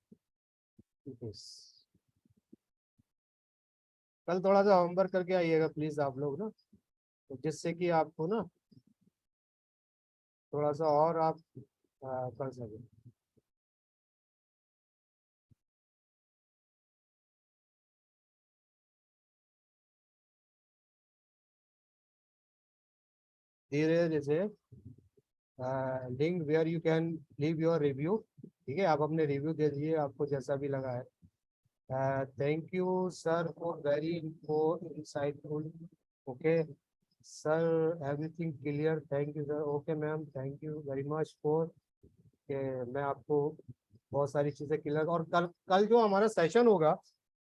this. कल थोड़ा सा homework करके आइएगा please आप लोग ना, तो जिससे कि आपको ना थोड़ा सा और आप कर सकें। धीरे जैसे link where you can leave your review, ठीक है, आप अपने रिव्यू दे दीजिए आपको जैसा भी लगा है। Thank you sir for very insightful, okay, Sir, everything clear. Thank you, sir. Okay, ma'am. Thank you very much for कि मैं आपको बहुत सारी चीजें क्लियर और कल कल जो हमारा सेशन होगा,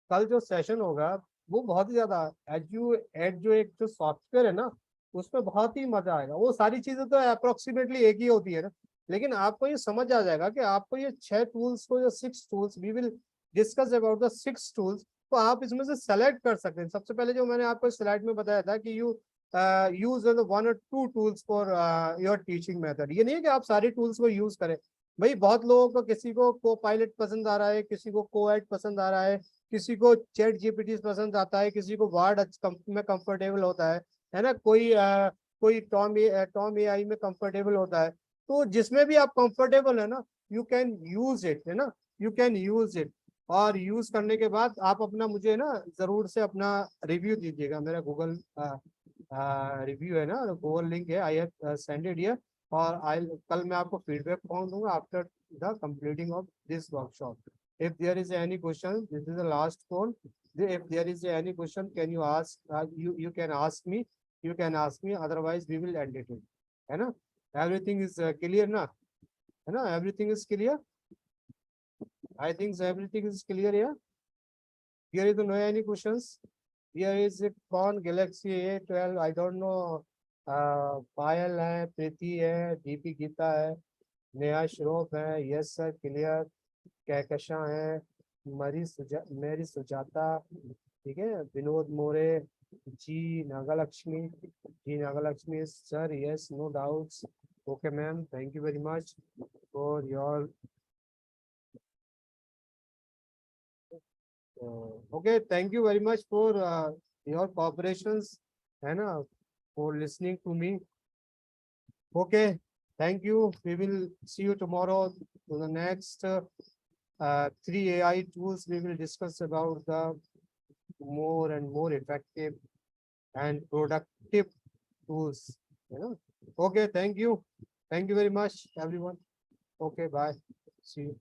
कल जो सेशन होगा वो बहुत ही ज्यादा एजू एड जो एक जो सॉफ्टवेयर है ना, उसमें बहुत ही मजा आएगा। वो सारी चीजें तो अप्रोक्सीमेटली एक ही होती है ना, लेकिन आपको ये समझ आ जाएगा कि आपको ये 6 टूल्स को, या 6 tools, we will discuss about the 6 tools, तो आप इसमें से सेलेक्ट कर सकते हैं। सबसे पहले जो मैंने आपको स्लाइड में बताया था कि you use 1 or 2 tools for your teaching method. ये नहीं है कि आप सारी टूल्स को यूज करें भाई। बहुत लोगों को, किसी को को-पायलट पसंद आ रहा है, किसी को को-एड पसंद आ रहा है, किसी को चैट जीपीटी पसंद आता है, किसी को वर्ड में कंफर्टेबल होता है ना, कोई टॉम एआई में कंफर्टेबल होता है। तो जिसमें भी आप कंफर्टेबल है ना, यू कैन यूज इट, है ना, यू कैन यूज इट। और यूज करने के बाद आप अपना मुझे ना जरूर से अपना रिव्यू दीजिएगा। मेरा गूगल रिव्यू है ना, गूगल लिंक है, आई हैव सेंडेड हियर। और आई कल मैं आपको फीडबैक फॉर्म दूंगा after the completing of this workshop. If there is any question, this is the last call. If there is any question, can you ask, you can ask me, you can ask me, otherwise we will end it, है ना। everything is clear ना, है ना, everything is clear, I think so everything is clear here. Here is no any questions. Here is a कौन Galaxy A12, I don't know, पायल है, प्रीति है, दीपी गीता है, नेहा श्रोफ है, यस सर क्लियर, कहकशा है, मेरी सुजाता, ठीक है, Vinod More, G Nagalakshmi sir, yes no doubts. Okay ma'am, thank you very much for your okay, thank you very much for your cooperations, है ना, for listening to me. Okay, thank you. We will see you tomorrow to the next 3 AI tools. We will discuss about the more and more effective and productive tools, you know. Okay, thank you very much everyone. Okay, bye, see you.